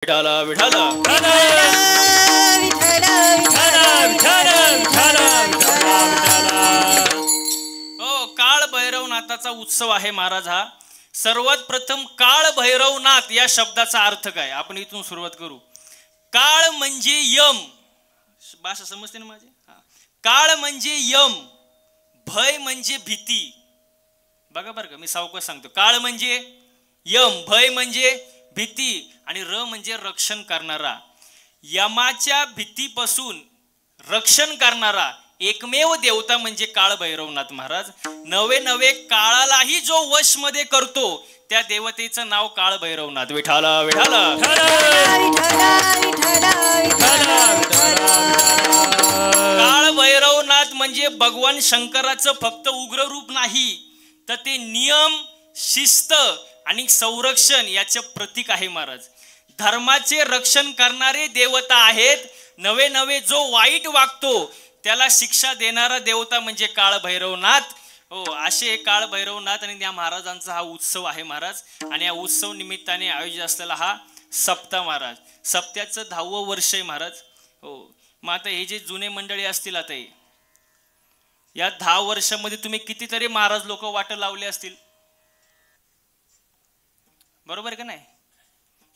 विठाला विठाला हो, काळ भैरवनाथाचा उत्सव आहे महाराज हा. सर्वात प्रथम काळ भैरवनाथ या शब्दाचा अर्थ काय आपण इथून सुरुवात करू. काळ म्हणजे यम, भाषा समजते ना माझी. काळ म्हणजे यम, भय म्हणजे भीती. बघा बरं का, मी सावकाश सांगतो. काळ म्हणजे यम, भय म्हणजे भीती आणि र म्हणजे रक्षण करणारा. यमाच्या भीतीपासून रक्षण करणारा एकमेव देवता म्हणजे काळ भैरवनाथ महाराज. नवे नवे काळालाही जो वश मध्ये करतो त्या देवतेचं नाव काळ भैरवनाथ. विठाला विठाला काळ भैरवनाथ म्हणजे भगवान शंकराचं फक्त उग्र रूप नाही, तर ते नियम, शिस्त आणि संरक्षण याचे प्रतीक आहे महाराज. धर्माचे रक्षण करणारे देवता आहेत. नवे नवे जो वाईट वागतो त्याला शिक्षा देणारा देवता म्हणजे काळ भैरवनाथ. हो, असे काळ भैरवनाथ आणि त्या महाराजांचा हा उत्सव आहे महाराज. आणि या उत्सव निमित्ताने आयोजित असलेला हा सप्ताह महाराज. सप्त्याचं 10वं वर्ष आहे महाराज. हो, मग आता हे जे जुने मंडळी असतील, आता या 10 वर्षामध्ये तुम्ही कितीतरी महाराज लोक वाट लावले असतील, बरोबर का नाही?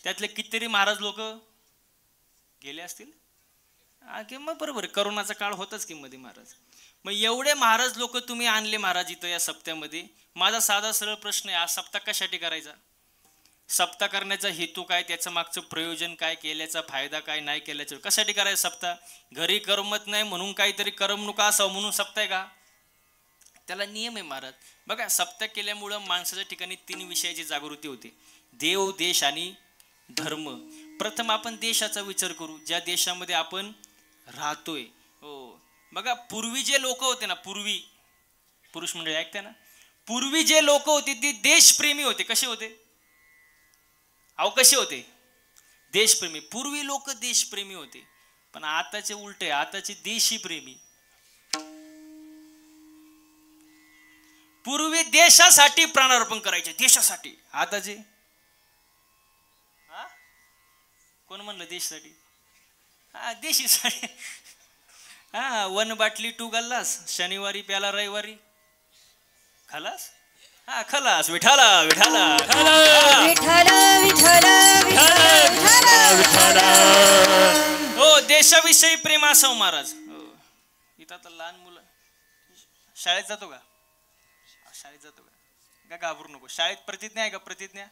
त्यातले कितीतरी महाराज लोक गेले असतील. मग बरोबर, करोनाचा काळ होताच की मध्ये महाराज. मग एवढे महाराज लोक तुम्ही आणले महाराज इथं या सप्त्यामध्ये. माझा साधा सरळ प्रश्न आहे, हा सप्ताह कशासाठी करायचा? सप्ताह करण्याचा हेतू काय, त्याचं मागचं प्रयोजन काय, केल्याचा फायदा काय, नाही केल्याचं कशासाठी करायचं सप्ताह? घरी करमत नाही म्हणून काहीतरी करमणुका असावं म्हणून सप्ताह आहे का? त्याला नियम आहे महाराज. बघा, सप्ताह केल्यामुळं माणसाच्या ठिकाणी 3 विषयाची जागृती होते: देव, देश आणि धर्म. प्रथम आपण देशाचा विचार करू, ज्या देशामध्ये आपण राहतोय. हो, बघा, पूर्वी जे लोक होते ना, पूर्वी पुरुष मंडळी ऐकते ना, पूर्वी जे लोक होते ते देशप्रेमी होते. कसे होते? अहो कसे होते? देशप्रेमी. पूर्वी लोक देशप्रेमी होते. पण आताचे उलटे, आताचे देशी प्रेमी. पूर्वी देशासाठी प्राणार्पण करायचे, देशासाठी. आताचे कोण म्हणलं देशासाठी? देशीसाठी. वन बाटली 2 गल्लास, शनिवारी प्याला रविवारी खलास. खलास. विठाला विठाला हो, देशाविषयी प्रेम असावं महाराज. हो, इथं तर लहान मुलं शाळेत जातो का? शाळेत जातो का? घाबरू नको. शाळेत प्रतिज्ञा आहे का? प्रतिज्ञा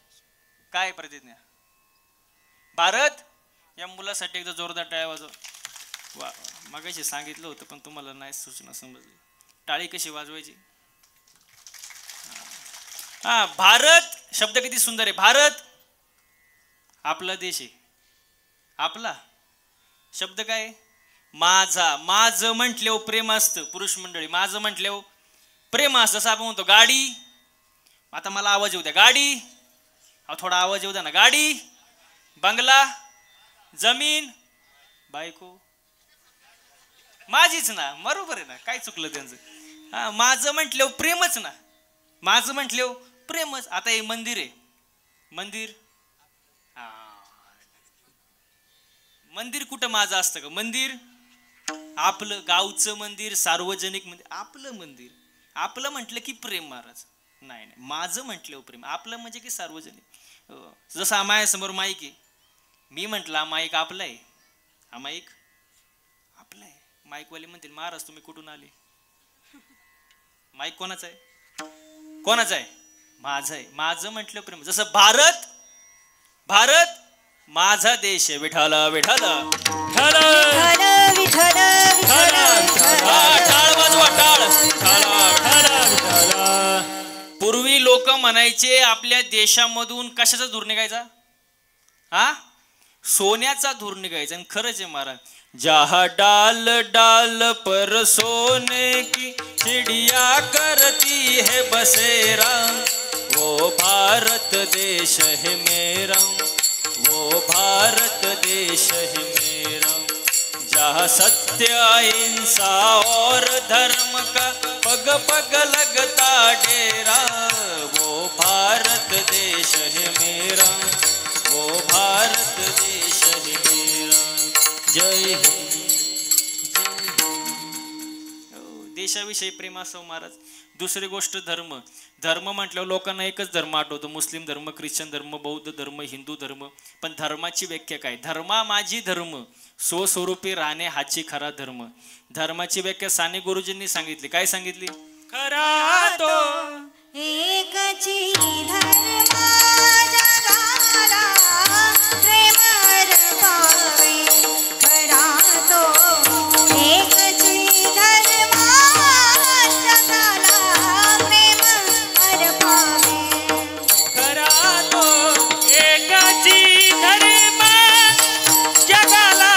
काय? प्रतिज्ञा भारत. या मुलासाठी एकदा जोरदार टाळ्या वाजव. वा, मगाशी सांगितलं होतं पण तुम्हाला नाही सूचना समजली. टाळी कशी वाजवायची? भारत शब्द किती सुंदर आहे. भारत आपला देश आहे. आपला शब्द काय? माझा. माझं म्हटल्यावर प्रेम असतं. पुरुष मंडळी, माझं म्हटल्यावर प्रेम असतं. जसं आपण म्हणतो गाडी. आता मला आवाज येऊ द्या. गाडी. थोडा आवाज येऊ द्या ना. गाडी, बंगला, जमीन, बायको माझीच ना. बरोबर आहे ना? काय चुकलं त्यांचं? माझं म्हटल्यावर प्रेमच ना. माझं म्हटल्यावर प्रेमच. आता हे मंदिर आहे. मंदिर, मंदिर कुठं माझं असतं का? मंदिर आपलं गावचं मंदिर, सार्वजनिक मंदिर, आपलं मंदिर. आपलं म्हटलं की प्रेम महाराज. नाही नाही, माझं म्हटल्यावर प्रेम. आपलं म्हणजे की सार्वजनिक. जसं माझ्यासमोर माईक आहे. मी म्हटलं हा माईक आपला आहे. हा माईक आपला आहे. माईकवाले म्हणतील महाराज तुम्ही कुठून आले? माईक कोणाचा आहे? कोणाचा आहे? माझं आहे. माझं म्हटलं प्रेम. जसं भारत, भारत माझा देश आहे. विठाला विठाला टाळ वाजवा, टाळ. पूर्वी लोक म्हणायचे आपल्या देशामधून कशाचा धूर निघायचा? सोन्याचा धूर निघायचा. आणि खरंच आहे महाराज. जहा डाल डाल पर सोने की चिड़िया करती है बसेरा, वो भारत देश है मेरा, वो भारत देश है मेरा. जहाँ सत्य अहिंसा और धर्म का पग पग लगता डेरा, वो भारत देश है मेरा, हो भारत देश है मेरा, जय हिंद. देशाविषयी प्रेम असावं महाराज. दुसरी गोष्ट धर्म. धर्म म्हटल्यावर लोकांना एकच धर्म आठवतो, मुस्लिम धर्म, ख्रिश्चन धर्म, बौद्ध धर्म, हिंदू धर्म. पण धर्माची व्याख्या काय? धर्मा माझी धर्म, स्वस्वरूपी राहणे हाची खरा धर्म. धर्माची व्याख्या साने गुरुजींनी सांगितली. काय सांगितली? खरा तो एकची धर्मा जगाला प्रेम अर्पावे, खरा तो एकची धर्मा जगाला प्रेम अर्पावे, खरा तो एकाची धर्म जगाला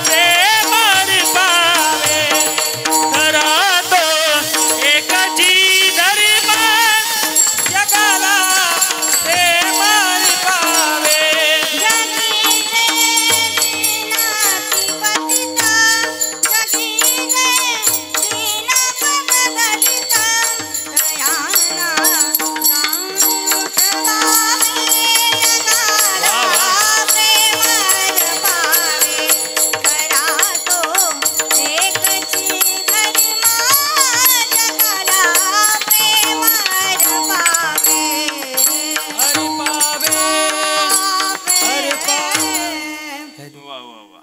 प्रेम अर्पावे, खरा तो एकाची धर्म जगाला प्रेम अर्पावे. जगीले दीनाती पतिता, जगीले दीनापद दलिता, दयाळा गाऊन उठवावे जगाला प्रेम अर्पावे, खरा तो एकची धर्मा जगाला प्रेम अर्पावे. वा वा वा.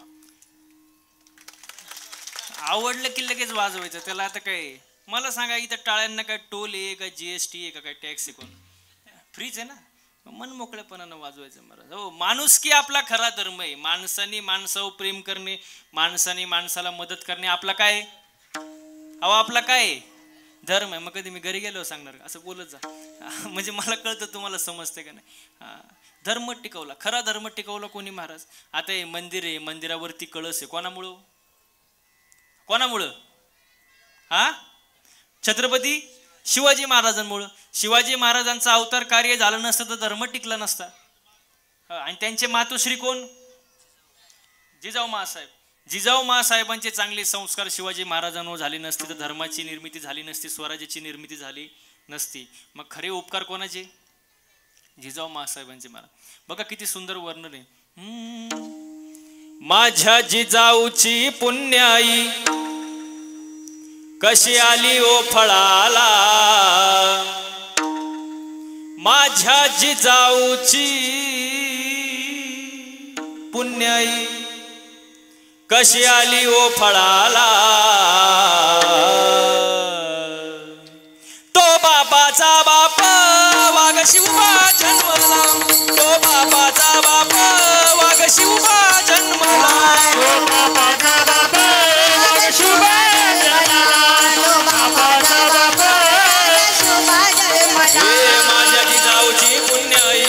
आवडलं की लगेच वाजवायचं त्याला. आता काय मला सांगा, इथं टाळ्यांना काय टोल आहे का, GST आहे का, काय टॅक्स आहे? कोण फ्रीच आहे ना. मन मोकळेपणानं वाजवायचं महाराज. हो, माणुसकी आपला खरा धर्म आहे. माणसाने माणसावर प्रेम करणे, माणसाने माणसाला मदत करणे आपला काय? अहो आपला काय धर्म आहे. मग कधी मी घरी गेलो सांगणार असं बोलत जा, म्हणजे मला कळतं तुम्हाला समजते का नाही. धर्म टिकवला, खरा धर्म टिकवला कोणी महाराज? आता हे मंदिर आहे, मंदिरावरती कळस आहे, कोणामुळं? कोणामुळं? हा, छत्रपती शिवाजी महाराजांमुळं. शिवाजी महाराजांचा अवतार कार्य झालं नसतं तर धर्म टिकला नसता. आणि त्यांचे मातोश्री कोण? जिजाऊ माँसाहेब. जिजाऊ माँसाहेबांचे चांगले संस्कार शिवाजी महाराजांवर झाले नसते तर धर्माची निर्मिती झाली नसती, स्वराज्याची निर्मिती झाली नसती. मग खरे उपकार कोणाचे? जिजाऊ माँसाहेबांचे. महाराज बघा किती सुंदर वर्णन आहे. माझ्या जिजाऊची पुण्याई कशी आली ओ फळाला, माझ्या जिजाऊची पुण्याई कशी आली ओ फळाला, तो बापाचा बाप वाघ शिवबा जन्मला, तो बापाचा बाप वाघ शिवबा जन्मला, तो बापाचा बाप वाघ शिवबा जन्मला, तो बापाचा बाप वाघ शिवबा जन्मला. माझ्या जिजाऊची पुण्याई,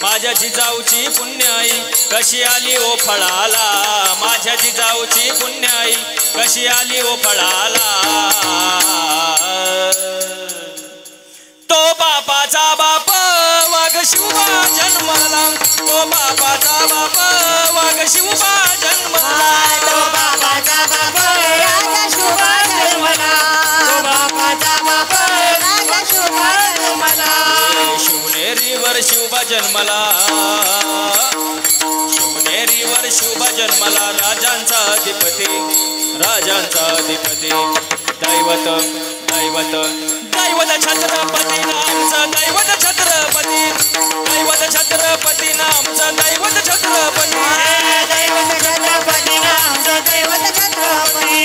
माझ्या जिजाऊची पुण्याई कशी आली ओ फळाला, माझ्या जिजाऊची पुण्याई कशी आली ओ फळाला, तो बापाचा बाप वाघ शिवबा जन्मला, तो बापाचा बाप वाघ शिवबा जन्मला, तो बापाचा बाप वाघ शिवबा जन्मला, तो बापाचा बाप वाघ शिवबा जन्मला. शिवनेरीवर शिवबा जन्मला, शिवनेरीवर शिवबा जन्मला, राजांचा अधिपती, राजांचा अधिपती, दैवत दैवत दैवत छत्रपती नामचं, दैवत छत्रपती, दैवत छत्रपती नामचं, दैवत छत्रपती, दैवत छत्रपती नामचं, दैवत छत्रपती,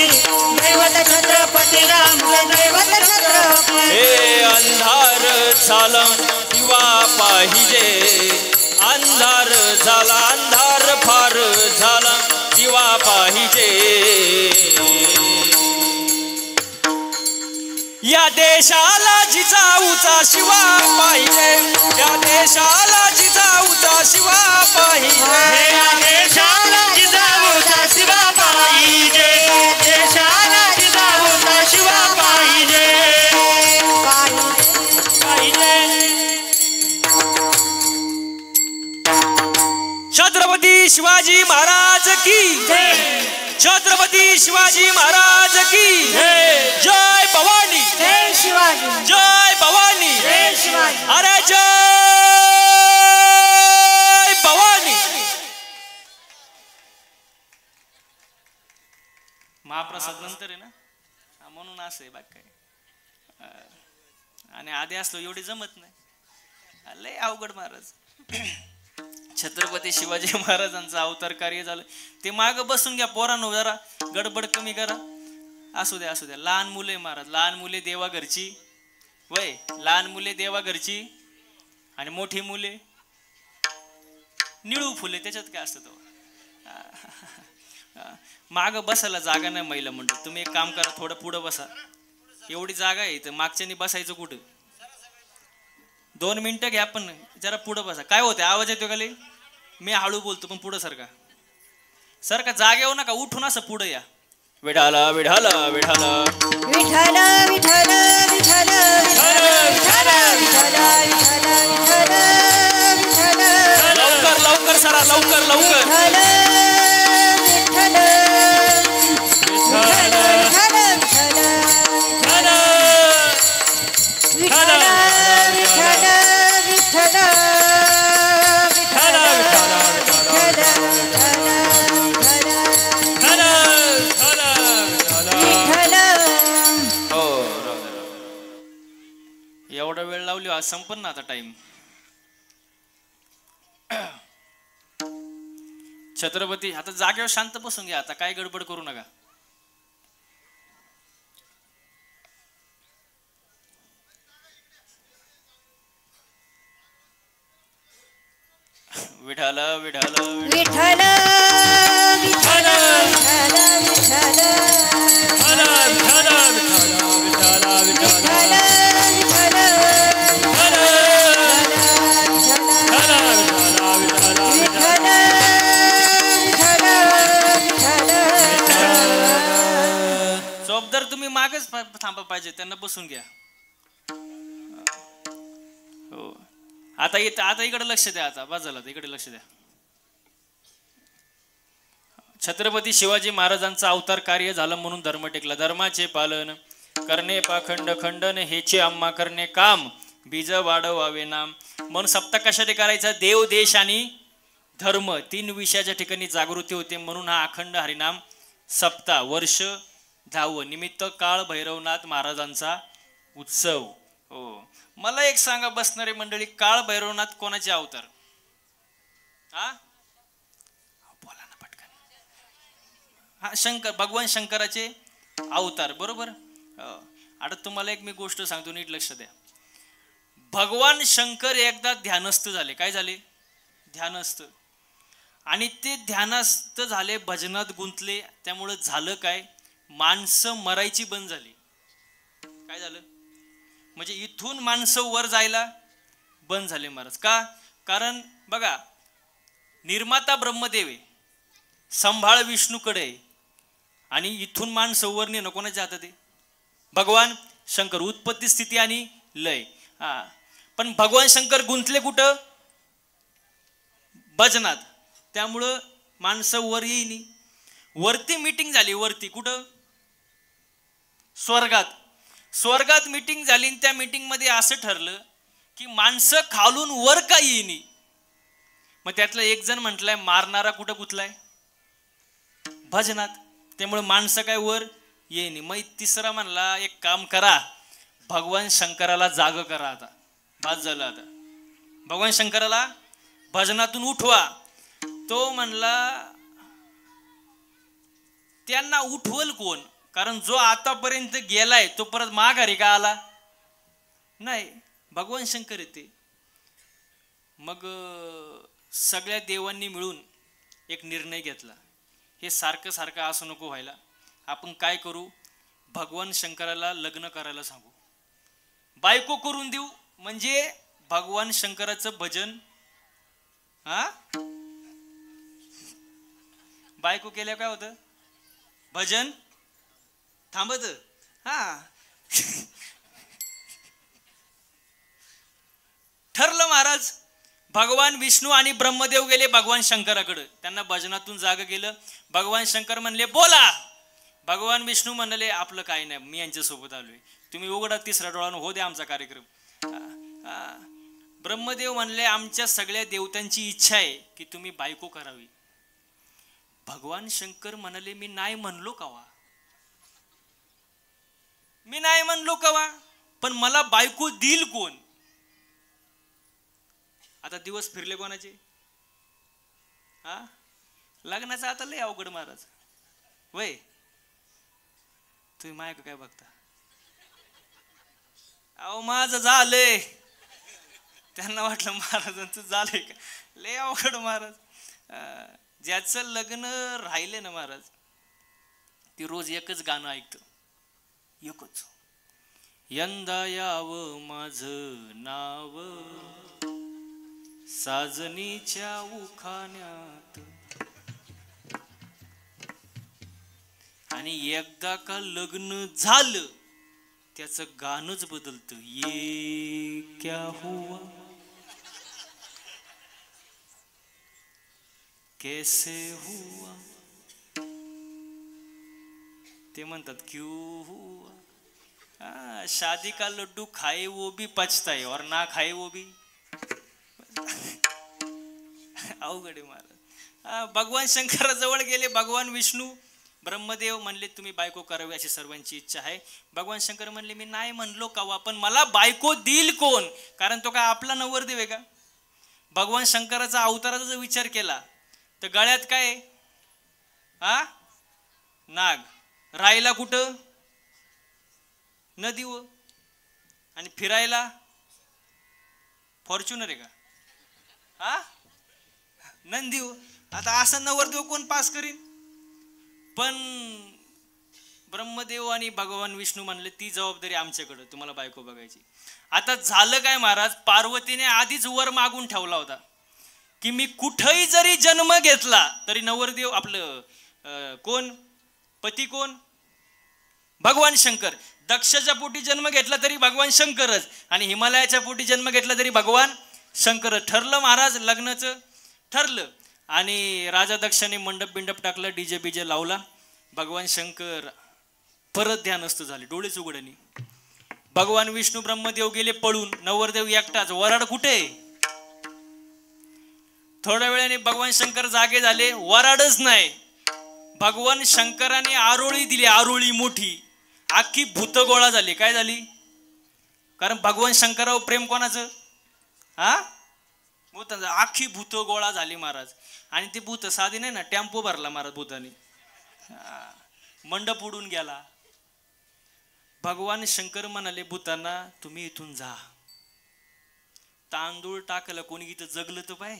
दैवत छत्रपती नामचं, दैवत छत्रपती. हे अंधार झाला दिवा पाहिजे, अंधार झाला, अंधार फार झाला दिवा पाहिजे, या देशाला जिजाऊचा शिवा पाहिजे, या देशाला जिजाऊचा शिवा पाहिजे, या देशाला जिजाऊचा शिवा पाहिजे, देशाला जिजाऊचा शिवा पाहिजे, पाहिजे. छत्रपती शिवाजी महाराज की जय, छत्रपती शिवाजी महाराज की जय. जय भवानी, जय शिवाजी, जय भवानी, जय शिवाजी. अरे जय भवानी. महाप्रसाद नंतर आहे ना, म्हणून असं आहे बाकी काय. आणि आधी असलो एवढी जमत नाही, लय अवघड महाराज. छत्रपती शिवाजी महाराजांचं अवतार कार्य झालं. ते माग बसून घ्या पोरांनो, जरा गडबड कमी करा. असू द्या असू द्या. लहान मुले महाराज, लहान मुले देवा घरची. वय लहान मुले देवा घरची आणि मोठी मुले निळू फुले. त्याच्यात काय असतं तो. माग बसायला जागा नाही महिला म्हणतो. तुम्ही एक काम करा, थोडं पुढं बसा. एवढी जागा आहे तर मागच्यानी बसायचं कुठं. 2 मिनिटं घ्या, पण जरा पुढं बसा. काय होते, आवाज येतो का लई? मी हळू बोलतो पण पुढं सारखा सारखा जागेवर नका, उठून असं पुढं या. विढाला विढाला विढाला विठ्ठल विठ्ठल विठ्ठल विठ्ठल विठ्ठल विठ्ठल विठ्ठल. लवकर लवकर सरा, लवकर लवकर. विठ्ठल विठ्ठल विठ्ठल विठ्ठल विठ्ठल विठ्ठल विठ्ठल एवढा वेळ लावली, आज संपन ना आता टाइम. छत्रपती आता जागेवर शांत बसून घ्या. आता काय गडबड करू नका. विठाल विठाल विठ्ठल विठ्ठल विठ्ठल जबाबदार तुम्ही मागच थांबा पाहिजे, त्यांना बसून घ्या. हो आता इकडे लक्ष द्या. आता बाजूला इकडे लक्ष द्या. छत्रपती शिवाजी महाराजांचा अवतार कार्य झालं म्हणून धर्म टेकला. धर्माचे पालन करणे पाखंड खंडन हेचे आम्हा करणे काम, बीज वाढवावे नाम. म्हणून सप्ताह कशाने करायचा? देव देश आणि धर्म 3 विषयाच्या ठिकाणी जागृती होते. म्हणून हा अखंड हरिनाम सप्ताह. वर्ष 10 निमित्त काळ भैरवनाथ महाराजांचा उत्सव. हो मला एक सांगा बसणारे मंडळी, काळ भैरवनाथ कोणाचे अवतार? हा बोला ना पटकन. हा शंकर, भगवान शंकराचे अवतार, बरोबर. आता तुम्हाला एक मी गोष्ट सांगतो, नीट लक्ष द्या. भगवान शंकर एकदा ध्यानस्थ झाले. काय झाले? ध्यानस्थ. आणि ते ध्यानस्थ झाले, भजनात गुंतले. त्यामुळे झालं काय? माणसं मरायची बंद झाली. काय झालं? म्हणजे इथून माणसं वर जायला बंद झाले महाराज. का? कारण बघा, निर्माता ब्रह्मदेव आहे, संभाळ विष्णूकडे, आणि इथून माणसं वर नेणं कोणाच्या हातात आहे? भगवान शंकर. उत्पत्ती स्थिती आणि लय. पण भगवान शंकर गुंतले कुठं? भजनात. त्यामुळं माणसं वर येईनी. वरती मीटिंग झाली. वरती कुठं? स्वर्गात. स्वर्गात मीटिंग झाली. त्या मीटिंग मध्ये असं ठरलं की माणसं खालून वर का येईनी. मग त्यातला एक जण म्हटलाय, मारणारा कुठं गुंतलाय? भजनात. त्यामुळे माणसं काय वर येईनी. मग तिसरा म्हणला, एक काम करा, भगवान शंकराला जाग करा. आता बाद झालं. आता भगवान शंकराला भजनातून उठवा. तो म्हणला, त्यांना उठवल कोण? कारण जो आतापर्यंत गेलाय तो परत माघारी का आला नाही? भगवान शंकर येते. मग सगळ्या देवांनी मिळून एक निर्णय घेतला, हे सारखं सारखं असं नको व्हायला. आपण काय करू? भगवान शंकराला लग्न करायला सांगू, बायको करून देऊ. म्हणजे भगवान शंकराचं भजन. हा बायको केल्या काय होतं? भजन थांबत. हा ठरलं महाराज. भगवान विष्णू आणि ब्रह्मदेव गेले भगवान शंकराकडे. त्यांना भजनातून जाग गेलं. भगवान शंकर म्हणले, बोला. भगवान विष्णू म्हणले, आपलं काय नाही, मी यांच्यासोबत आलोय. तुम्ही उघडा तिसरा डोळा, हो द्या आमचा कार्यक्रम. ब्रह्मदेव म्हणले आमच्या सगळ्या देवतांची इच्छा आहे की तुम्ही बायको करावी. भगवान शंकर म्हणाले मी नाही म्हणलो कवा, मी नाही म्हणलो कवा, पण मला बायको देईल कोण? आता दिवस फिरले कोणाचे? लग्नाचं आता लय अवघड महाराज. वय तुम्ही माय काय बघता? अहो माझं झालंय. त्यांना वाटलं महाराजांचं झालंय का? लय अवघड महाराज. ज्याचं लग्न राहिले ना महाराज, ती रोज एकच गाणं ऐकतं, एकच. यंदा यावं माझं नाव साजनीच्या उखाण्यात. आणि एकदा का लग्न झालं त्याचं गाणंच बदलतं. ये क्या हुआ कैसे हुआ, ते म्हणतात क्यों हुआ. शादी का लड्डू खाए वो भी पछताए और ना खाए वो भी. अवघड महाराज. भगवान शंकराजवळ गेले. भगवान विष्णू ब्रह्मदेव म्हणले तुम्ही बायको करावी अशी सर्वांची इच्छा आहे. भगवान शंकर म्हणले मी नाही म्हणलो कवा, पण मला बायको देईल कोण? कारण तो काय आपला नवरदेव आहे का? भगवान शंकराचा अवताराचा जर विचार केला तर गळ्यात काय? नाग. राहायला कुठं? नदीवर. आणि फिरायला फॉर्च्युनर आहे का? नंदीवर. आता असं नवरदेव कोण पास करीन? पण ब्रह्मदेव आणि भगवान विष्णू म्हणले ती जबाबदारी आमच्याकडं, तुम्हाला बायको बघायची. आता झालं काय महाराज, पार्वतीने आधीच वर मागून ठेवला होता की मी कुठेही जरी जन्म घेतला तरी नवरदेव आपलं कोण? पती कोण? भगवान शंकर. दक्षच्या पोटी जन्म घेतला तरी भगवान शंकरच, आणि हिमालयाच्या पोटी जन्म घेतला तरी भगवान शंकरच. ठरलं महाराज, लग्नाचं ठरलं. आणि राजा दक्षाने मंडप बिंडप टाकला, डीजे बीजे लावला. भगवान शंकर परत ध्यानस्थ झाले, डोळेच उघडणी. भगवान विष्णू ब्रह्मदेव गेले पळून. नवरदेव एकटाच. वराड कुठे? थोड्या वेळाने भगवान शंकर जागे झाले, वराडच नाही. भगवान शंकराने आरोळी दिली, आरोळी मोठी. अख्खी भूत गोळा झाली. काय झाली? कारण भगवान शंकरावर प्रेम कोणाचं? भूतांचं. अख्खी भूत गोळा झाली महाराज. आणि ती भूत साधी नाही ना, टेम्पो भरला महाराज भूताने. मंडप उडून गेला. भगवान शंकर म्हणाले भूतांना तुम्ही इथून जा. तांदूळ टाकलं कोणी इथं जगलं तर पाय.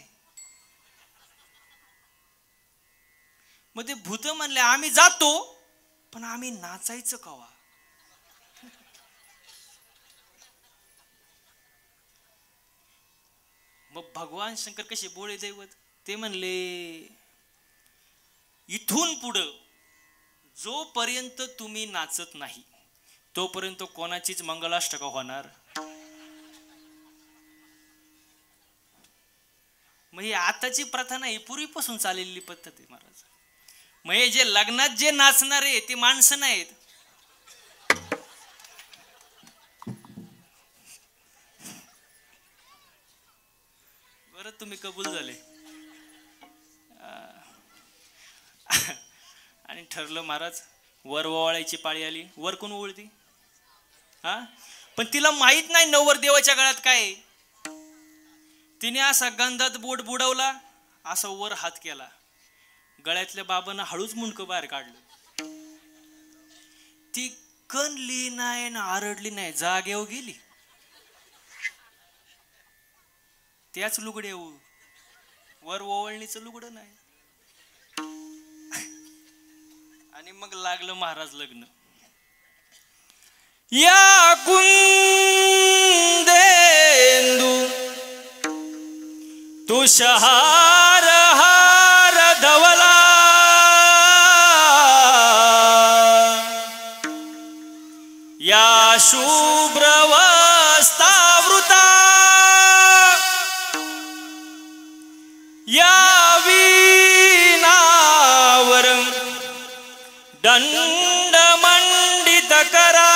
मग ते भूत म्हणले आम्ही जातो, पण आम्ही नाचायचं कवा? मग भगवान शंकर कसे बोळे दैवत, ते म्हणले इथून पुढं जोपर्यंत तुम्ही नाचत नाही तोपर्यंत कोणाचीच मंगलाष्टका होणार. मग ही आताची प्रथा नाही, पूर्वीपासून चाललेली पद्धत आहे महाराज. मग हे जे लग्नात जे नाचणारे ते माणसं नाहीत. बरं तुम्ही कबूल झाले. आणि ठरलं महाराज, वर ओवाळायची पाळी आली. वर कोण ओवळती? पण तिला माहित नाही नवरदेवाच्या गळ्यात काय. तिने असा गंधात बोट बुडवला, असा वर हात केला. गळ्यातल्या बाबांना हळूच मुंडकं बाहेर काढलं. ती कणली नाही ना आरडली नाही, जागेवर गेली. त्याच लुगडे वर ओवळणीचं लुगडं नाही. आणि मग लागलं महाराज लग्न. या कुंदेंदू तुषहार हार धवला, या शुभ्र वस्त्रावृता, या वीणावर दंड मंडित करा.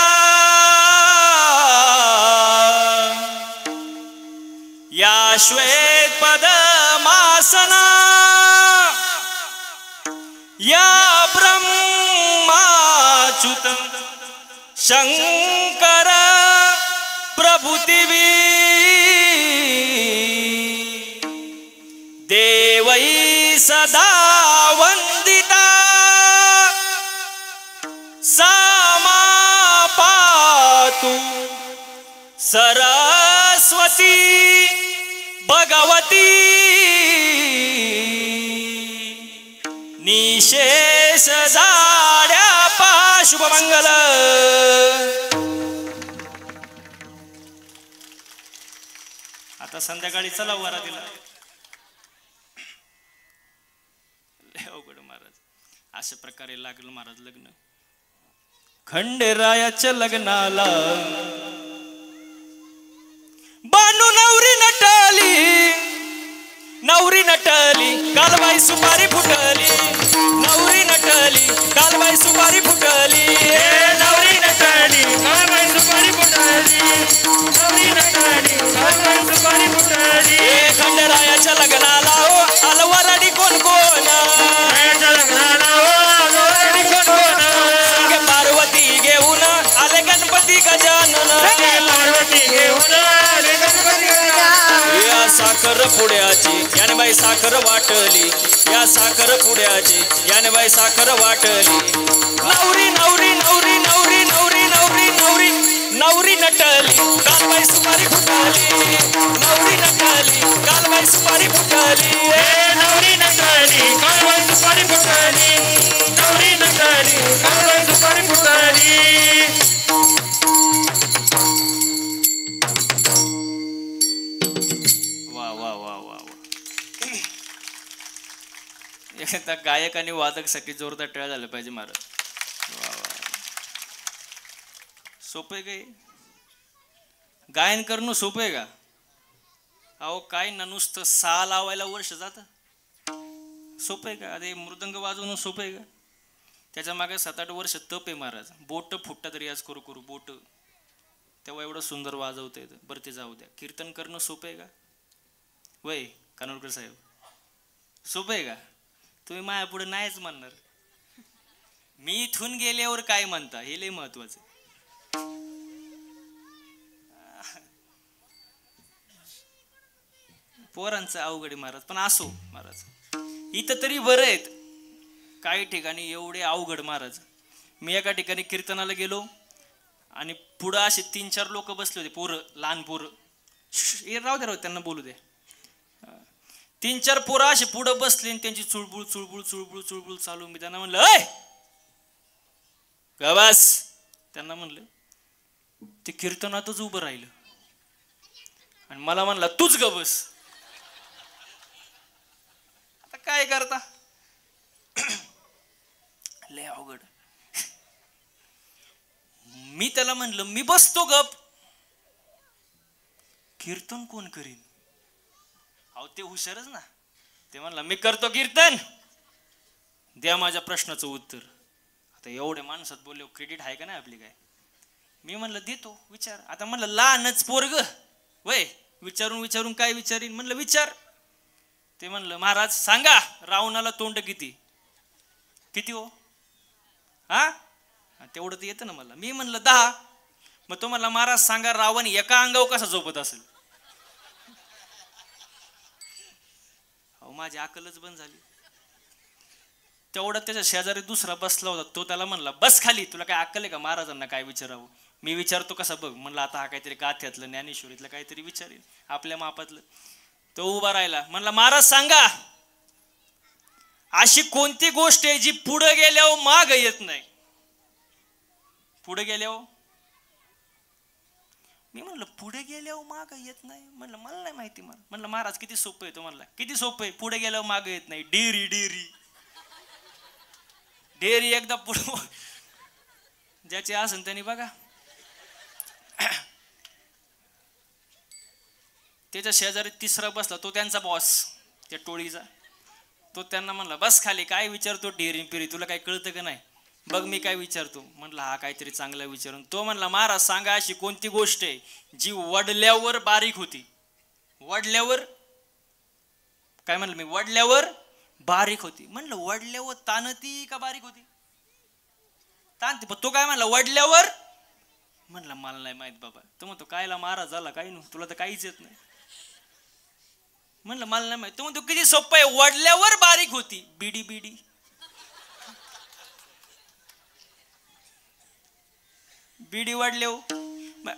श्वेत पदमासना या ब्रह्माच्युत शंकर प्रभुतिवी देवै सदा वंदिता सामा पातु सरस्वती भगवती निशेष जाड्या पा शुभमंगल. आता संध्याकाळी चला वरातीला. अवघड महाराज. अशा प्रकारे लागलं महाराज लग्न. खंडेरायाच्या लग्नाला बानू नवरी नटली, नवरी नटली कालबाई सुपारी फुटली, नवरी नटली कालबाई सुपारी फुटली, नवरी नटली कालबाई सुपारी फुटली, नवरी नटली कालबाई सुपारी फुटली. खंडेरायाच्या लग्नाला हो आलं वराडी कोण कोण, रायाच्या लग्नाला हो आलं वराडी कोण कोण, संगे पार्वती घेऊन आले गणपती गजानन, पार्वती घेऊन आले गणपती गजानन. या साखर पुड्याची याने बाई साखर वाटली, या साखर पुड्याची याने बाई साखर वाटली. नवरी नवरी नवरी नवरी नवरी नवरी नवरी नवरी नटली कालबाई सुपारी फुटली, नवरी नटली कालबाई सुपारी फुटली, नवरी नटली कालबाई सुपारी फुटली, नवरी नटली कालबाई सुपारी फुटली. वा वा वा वा वा. एकदा गायक आणि वादक साठी जोरदार टाळ्या झाल्या पाहिजे महाराज. वा वा. सोपं आहे काय गायन करणं सोपं आहे का? अहो काय ना नुसतं सा लावायला वर्ष जातं. सोपं आहे का? अरे मृदंग वाजवणं सोपं आहे का? त्याच्या मागे 7-8 वर्ष तप आहे महाराज. बोट फुटतात रियाज करू करू बोट, तेव्हा एवढं सुंदर वाजवता येतं. बरं ते जाऊ द्या. कीर्तन करणं सोपं आहे का? वय कानोडकर साहेब सोपं आहे का? तुम्ही माया पुढे नाहीच म्हणणार. मी इथून गेल्यावर काय म्हणता हे लय महत्वाचं. पोरांचं अवघड महाराज. पण असो महाराज इथं तरी बरं आहेत, काही ठिकाणी एवढे अवघड महाराज. मी एका ठिकाणी कीर्तनाला गेलो आणि पुढं असे 3-4 लोक बसले होते, पोरं लहान पोरं. राहू दे त्यांना बोलू दे. 3-4 पोरं असे पुढं बसले आणि त्यांची चुळबुळ चुळबुळ चुळबुळ चुळबुळ चालू. मी त्यांना म्हणलं अय गबास. त्यांना म्हणलं ते कीर्तनातच उभं राहिलं आणि मला म्हणला तूच गबस. आता काय करता लय अवघड. मी त्याला म्हणलं मी बसतो गप, कीर्तन कोण करीन? अहो ते हुशारच ना. ते म्हणला मी करतो कीर्तन, द्या माझ्या प्रश्नाचं उत्तर. आता एवढ्या माणसात बोलले क्रेडिट आहे का नाही आपली काय? मी म्हणलं देतो विचार. आता म्हणलं लहानच पोरग वय, विचारून विचारून काय विचारीन? म्हणलं विचार. ते म्हणलं महाराज सांगा रावणाला तोंड किती किती हो? हा तेवढं तर येतं ना मला. मी म्हणलं 10. मग तो म्हणला महाराज सांगा रावण एका अंगावर कसा झोपत असेल? अहो माझी अकलच बंद झाली. तेवढं त्याच्या शेजारी दुसरा बसला होता. तो त्याला म्हणला बस खाली, तुला काय अक्कल आहे का महाराजांना काय विचारावं? मी विचारतो कसा बघ. म्हणलं आता हा काहीतरी गाथ्यातलं ज्ञानेश्वरीतलं काहीतरी विचारेल आपल्या मापातलं. तो उभा राहिला म्हणला महाराज सांगा अशी कोणती गोष्ट आहे जी पुढे गेल्यावर माग येत नाही? पुढे गेल्यावर. मी म्हणलं पुढे गेल्यावर माग येत नाही? म्हणलं मला नाही माहिती. म्हणलं महाराज किती सोपं आहे. तो म्हणला किती सोपं आहे? पुढे गेल्यावर माग येत नाही. डेरी डेरी डेरी एकदा पुढे ज्याचे असन त्यांनी बघा. त्याच्या शेजारी तिसरा बसला, तो त्यांचा बॉस त्या टोळीचा. तो त्यांना म्हणला बस खाली, काय विचारतो डेरी पिरी, तुला काय कळतं का नाही? बघ मी काय विचारतो. म्हणलं हा काहीतरी चांगला विचारून. तो म्हणला महाराज सांगा अशी कोणती गोष्ट आहे जी वडल्यावर बारीक होती? वडल्यावर काय म्हणलं मी, वडल्यावर बारीक होती. म्हणलं वडल्यावर ताणती का बारीक होती? ताणते. पण तो काय म्हणला वडल्यावर? म्हणलं मला नाही माहित बाबा. तो म्हणतो कायला महाराज झाला काही नाही, तुला तर काहीच येत नाही. म्हणलं मला नाही माहित. तो म्हणतो किती सोपं आहे, वडल्यावर बारीक होती. बिडी बिडी बिडी वाढल्यावर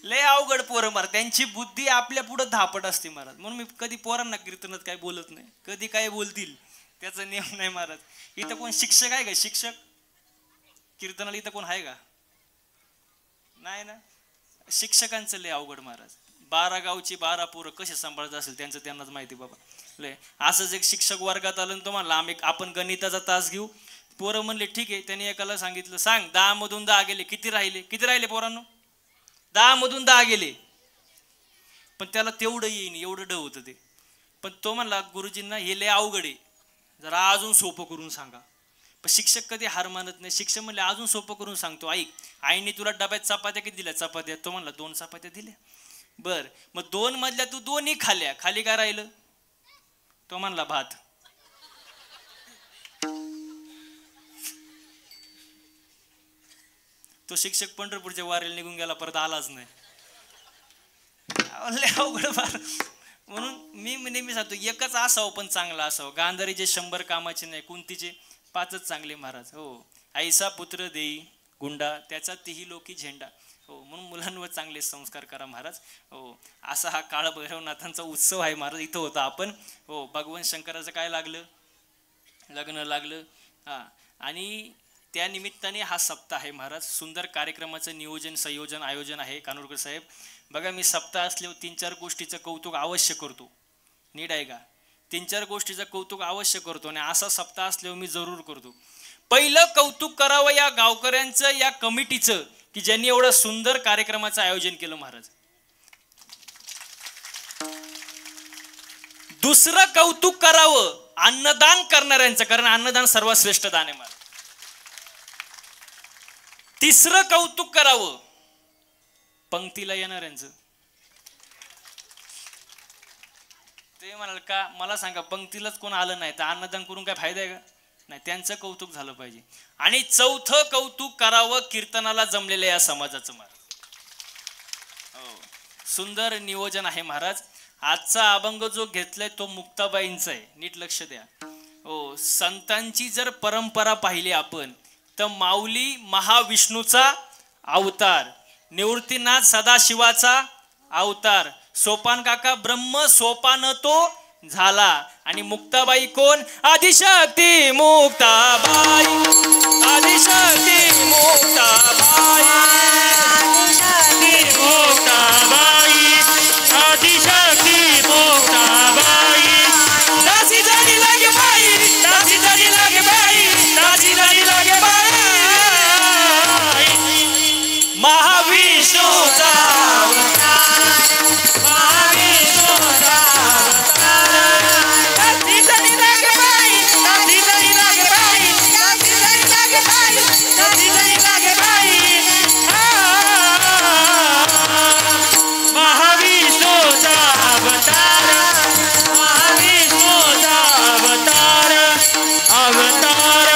लय अवघड पोरं मार. त्यांची बुद्धी आपल्या पुढं धापट असते महाराज. म्हणून मी कधी पोरांना कीर्तनात काही बोलत नाही. कधी काय बोलतील त्याचा नियम नाही महाराज. इथं कोण शिक्षक आहे का? शिक्षक कीर्तनाला इथं कोण आहे का? नाही ना. शिक्षकांचं लय अवघड महाराज. 12 गावची 12 पोरं कसे सांभाळत असेल त्यांचं त्यांनाच माहिती बाबा. लय असंच एक शिक्षक वर्गात आलं तो म्हणला आपण गणिताचा तास घेऊ. पोरं म्हणले ठीक आहे. त्यांनी एकाला सांगितलं सांग 10 मधून 10 गेले, किती राहिले पोरांनो? 10 मधून 10 गेले. पण त्याला तेवढं येईन, एवढं ड होतं ते. पण तो म्हणला गुरुजींना हे लय अवघड आहे, जरा अजून सोपं करून सांगा. पण शिक्षक कधी हार मानत नाही. शिक्षक म्हणले अजून सोपं करून सांगतो, ऐक. आईने तुला डब्यात चपात्या किती दिल्या? चपात्या. तो म्हणला 2 चपात्या दिल्या. बर मग 2 मधल्या तू 2ही खाल्ल्या, खाली काय राहिलं? तो म्हणला भात. तो शिक्षक पंढरपूरच्या वारीला निघून गेला, परत आलाच नाही. अवघड फार. म्हणून मी नेहमी सांगतो एकच असावं पण चांगला असावं. गांधारीचे 100 कामाचे नाही, कुंतीचे 5च चांगले महाराज. हो. ऐसा पुत्र देई गुंडा, त्याचा तिही लोकी झेंडा. हो. म्हणून मुलांवर चांगले संस्कार करा महाराज. हो. असा हा काळ भैरवनाथांचा उत्सव आहे महाराज. इथं होता आपण. हो. भगवान शंकराचं काय लागलं? लग्न लागलं. हा. आणि त्या निमित्ताने हा सप्ताह आहे महाराज. सुंदर कार्यक्रमाचं नियोजन संयोजन आयोजन आहे कानोरकर साहेब. बघा मी सप्ताह असल्यावर 3-4 गोष्टीचं कौतुक अवश्य करतो. नीट आहे का? 3-4 गोष्टीचं कौतुक अवश्य करतो आणि असा सप्ताह असल्यावर मी जरूर करतो. पहिलं कौतुक करावं या गावकऱ्यांचं, या कमिटीचं की ज्यांनी एवढं सुंदर कार्यक्रमाचं आयोजन केलं महाराज. दुसरं कौतुक करावं अन्नदान करणाऱ्यांचं, कारण अन्नदान सर्वात श्रेष्ठ दान आहे महाराज. तिसरं कौतुक करावं पंक्तीला येणाऱ्यांचं. ते म्हणाल का मला सांगा पंक्तीलाच कोण आलं नाही तर अन्नदान करून काय फायदा आहे का? नाही. त्यांचं कौतुक झालं पाहिजे. आणि चौथं कौतुक करावं कीर्तनाला जमलेल्या या समाजाचं महाराज. हो. सुंदर नियोजन आहे महाराज. आजचा अभंग जो घेतलाय तो मुक्ताबाईंचा आहे. नीट लक्ष द्या. हो. संतांची जर परंपरा पाहिली आपण तर माऊली महाविष्णूचा अवतार, निवृत्तीनाथ सदाशिवाचा अवतार, सोपान काका ब्रह्म सोपान तो झाला. आणि मुक्ताबाई कोण? आदिशक्ती मुक्ताबाई, आदिशक्ती मुक्ताबाई, आदिशक्ती मुक्ताबाई, आदिशक्ती मुक्ताबाई. दासी झाली लागे बाई, दासी झाली लागे बाई, दासी झाली लागे बाई. महाविष्णूचा अवतार, महाविष्णूचा अवतार. दासी झाली लागे बाई, दासी झाली लागे बाई, दासी झाली लागे बाई, दासी झाली लागे बाई. महाविष्णूचा अवतार, महाविष्णूचा अवतार, अवतार,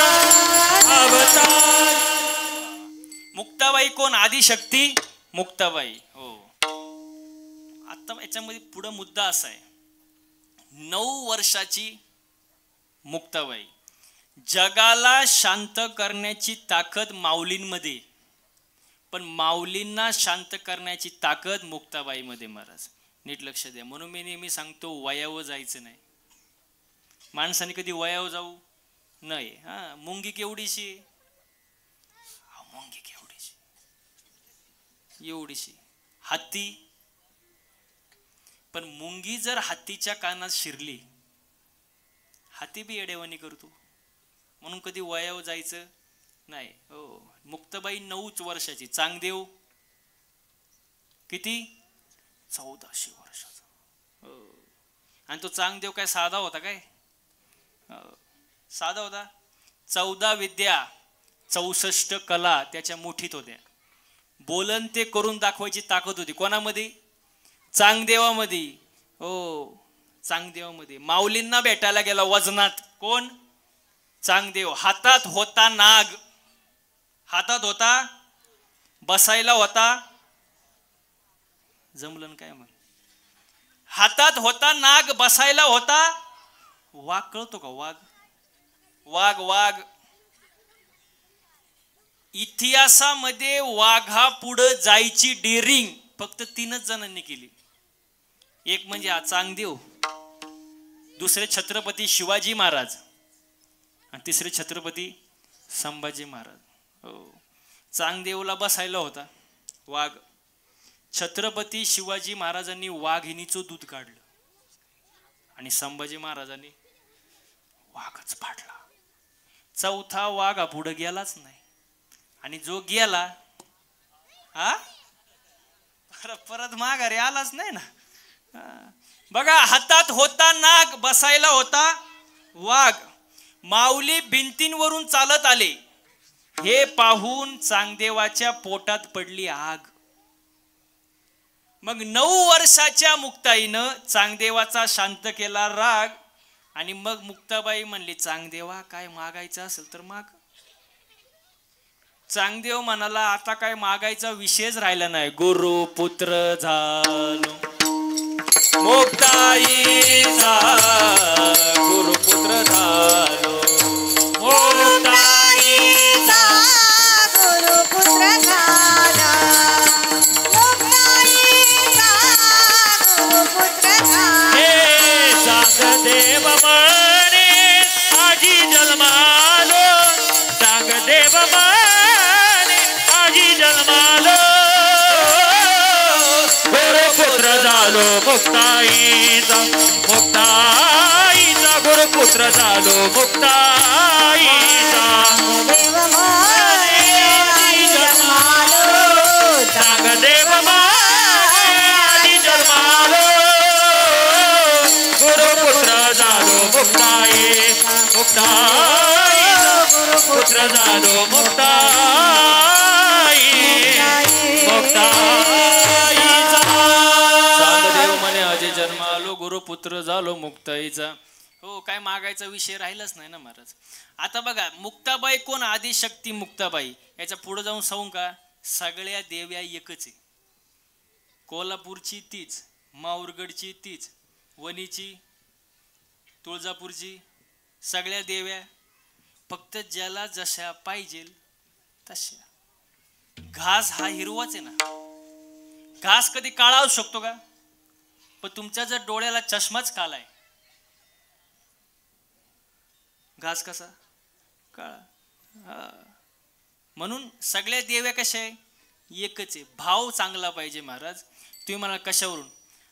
अवतार. मुक्ताबाई कोण? आदिशक्ती मुक्ताबाई. हो. आता याच्यामध्ये पुढे मुद्दा असा आहे, 9 वर्षाची मुक्ताबाई. जगाला शांत करण्याची ताकद माऊलींमध्ये, पण माऊलींना शांत करण्याची ताकद मुक्ताबाईमध्ये महाराज. नीट लक्ष द्या. म्हणून मी नेहमी सांगतो वयावर जायचं नाही. माणसाने कधी वयावर जाऊ नाही. हा. मुंगी केवढीशी? मुंगी केवढीशी? एवढीशी. हत्ती. पण मुंगी जर हत्तीच्या कानात शिरली, हाती बी येडेवानी करतो. म्हणून कधी वयावर जायचं नाही. हो. मुक्ताबाई 9 वर्षाची. चांगदेव किती? 1400 वर्षाचा. हो. आणि तो चांगदेव काय साधा होता काय? साधा होता? 14 विद्या 64 कला त्याच्या मुठीत होत्या. बोलन ते करून दाखवायची ताकद होती. कोणामध्ये? चांगदेवामध्ये. हो चांगदेवामध्ये माऊलींना भेटायला गेला वजनात. कोण? चांगदेव. हातात होता नाग. हातात होता, बसायला होता. जमलं काय मग? हातात होता नाग, बसायला होता वाघ. कळतो का वाघ? वाघ वाघ. इतिहासामध्ये वाघा पुढे जायची डेअरिंग फक्त 3च जणांनी केली. एक म्हणजे हा चांगदेव, दुसरे छत्रपती शिवाजी महाराज आणि तिसरे छत्रपती संभाजी महाराज. हो. चांगदेवला बसायला होता वाघ. छत्रपती शिवाजी महाराजांनी वाघिणीचं दूध काढलं आणि संभाजी महाराजांनी वाघच पाडला. चौथा वाघ हा पुढे गेलाच नाही आणि जो गेला हा परत माघारी आलाच नाही ना. बघा, हातात होता नाग, बसायला होता वाघ. माऊली भिंतींवरून चालत आले. हे पाहून चांगदेवाच्या पोटात पडली आग. मग 9 वर्षाच्या मुक्ताईनं चांगदेवाचा शांत केला राग आणि मग मुक्ताबाई म्हणली, चांगदेवा काय मागायचं असेल तर माग. चांगदेव म्हणाला, आता काय मागायचा विषयच राहिला नाही. गुरु पुत्र झालो मुक्ताईचा, गुरुपुत्र झालो मुक्ताईचा, गुरुपुत्र झाला. मुक्ताईचा गुरुपुत्र झाला. हे चांगदेव म्हणे आजी जन्मालो, चांगदेव म्हणे आजी जन्मालो, गुरुपुत्र झालो मुक्ताईचा, मुक्ताईचा गुरुपुत्र झालो मुक्ताईचा. देव माने आजी जन्मालो, चांगदेव आजी जन्मालो, गुरुपुत्र झालो मुक्ताई, मुक्ताईचा गुरुपुत्र झालो मुक्ताई, मुक्ताईचा. चांगदेव म्हणे आजी जन्मालो, गुरुपुत्र झालो मुक्ताईचा. हो, काय मागायचा विषय राहिलाच नाही ना महाराज. आता बघा, मुक्ताबाई कोण? आदिशक्ती मुक्ताबाई. याच्या पुढे जाऊन सांगू का? सगळ्या देव्या एकच आहे. कोल्हापूरची तीच, माहूरगडची तीच, वणीची, तुळजापूरची, सगळ्या देव्या फक्त ज्याला जशा पाहिजे तशा. घास हा हिरवाच आहे ना. घास कधी काळा असू शकतो का? पण तुमच्या जर डोळ्याला चष्माच कालाय, घास कसा काळा. म्हणून सगळ्या देव्या कशा आहे? एकच आहे. भाव चांगला पाहिजे महाराज. तुम्ही मला कशावरून?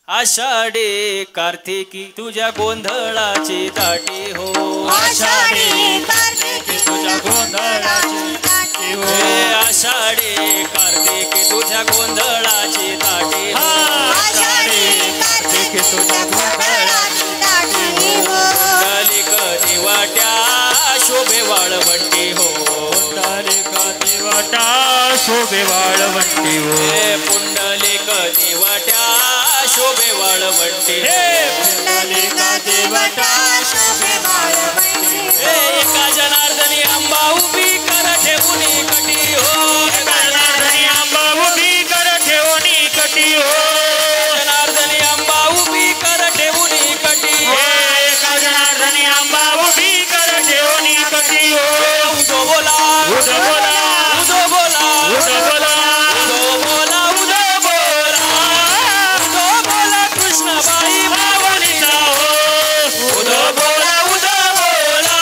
आषाढी कार्तिकी तुझ्या गोंधळाची ताटी हो, आषाढी कार्तिकी तुझ्या गोंधळाची ताटी हो, आषाढी कार्तिकी तुझ्या गोंधळाची ताटी हो, आषाढी कार्तिकी तुझ्या गोंधळाची ताटी हो. पुंडलिक निवाट्या शोभे वाळवंटी हो, पुंडलिक निवाटा शोभे वाळवंटी हो, पुंडलिक निवाट्या शोभे वाळवंटी हो. पुंडलिक निवाटा शोभे वाळवंटी हो. एका जनार्दनी अंबा उभी कर ठेवून कटी हो, जनार्दनी आंबा उभी कर ठेवणी कटी हो, जनार्दनी अंबा उभी कर ठेवून कटी हो. एका जनार्दनी आंबा उभी कर ठेवणी कटी हो. उदो बोला उदो बोला, उदो बोला उदो बोला, उदो बोला, उदो बोला, उदो बोला कृष्णबाई माऊलीचा हो, उदो बोला, उदो बोला,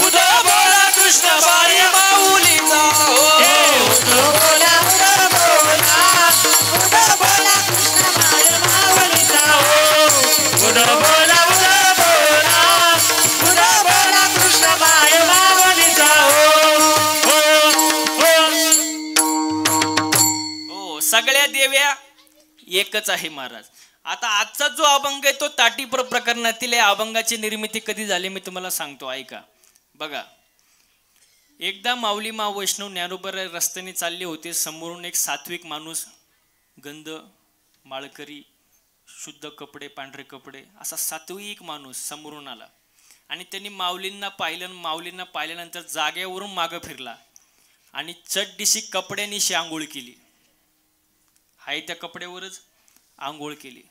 उदो बोला कृष्णबाई माऊलीचा हो. उदो बोला, उदो बोला, उदो बोला कृष्णबाई माऊलीचा हो. उदो बोला, उदो बोला, उदो बोला कृष्णबाई माऊलीचा हो. हो, सगळ्या देव्या एकच आहे महाराज. आता आजचा जो अभंग आहे तो ताटी प्रकरणातील आहे. अभंगाची निर्मिती कधी झाली मी तुम्हाला सांगतो, ऐका. बघा, एकदा माऊली मा वैष्णव ज्ञानोबर रस्त्याने चालले होते. समोरून एक सात्विक माणूस, गंध माळकरी, शुद्ध कपडे, पांढरे कपडे, असा सात्विक माणूस समोरून आला आणि त्यांनी माऊलींना पाहिलं. माऊलींना पाहिल्यानंतर जागेवरून मागं फिरला आणि चटदिशी कपड्यानिशी आंघोळ केली. हाय त्या कपड्यावरच आंघोळ केली.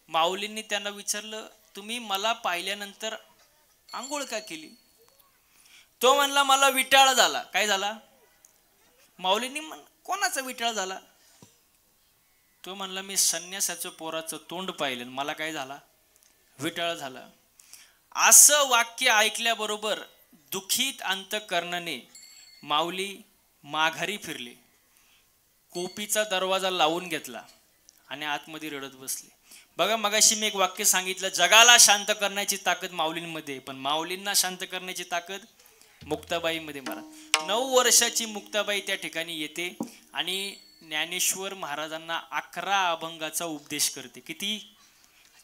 माऊलींनी त्यांना विचारलं, तुम्ही मला पाहिल्यानंतर आंघोळ का केली? तो म्हणला, मला विटाळ झाला. काय झाला? माऊलींनी कोणाचा विटाळ झाला? तो म्हणला, मी संन्यासाचं पोराचं तोंड पाहिलं, मला काय झाला? विटाळ झाला. असं वाक्य ऐकल्याबरोबर दुखीत अंतःकरणाने माऊली माघारी फिरले, कोपीचा दरवाजा लावून घेतला आणि आतमध्ये रडत बसले. बघा, मगाशी मी एक वाक्य सांगितलं, जगाला शांत करण्याची ताकद माऊलींमध्ये, पण माऊलींना शांत करण्याची ताकद मुक्ताबाईमध्ये. महाराज 9 वर्षाची मुक्ताबाई त्या ठिकाणी येते आणि ज्ञानेश्वर महाराजांना 11 अभंगाचा उपदेश करते. किती?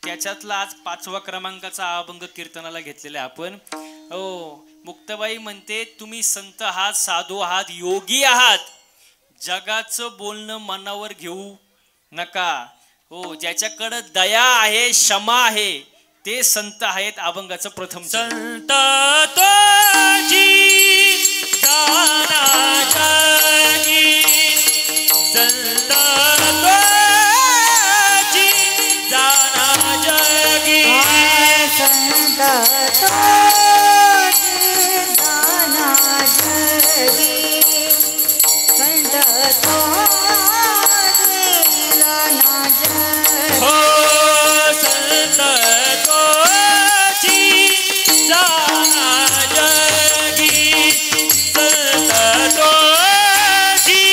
त्याच्यातला आज 5वा क्रमांकाचा अभंग कीर्तनाला घेतलेला आपण. हो, मुक्ताबाई म्हणते, तुम्ही संत आहात, साधू आहात, योगी आहात, जगाचं बोलणं मनावर घेऊ नका. हो, ज्याच्याकडे दया आहे, क्षमा आहे, ते संत आहेत. अभंगाचं प्रथम संत तोची जाना जगी, संत तोची जाना जगी, संत तोची जाना जगी, संत तोची जाना जगी. हो संत तोची जाना जगी, संत तोची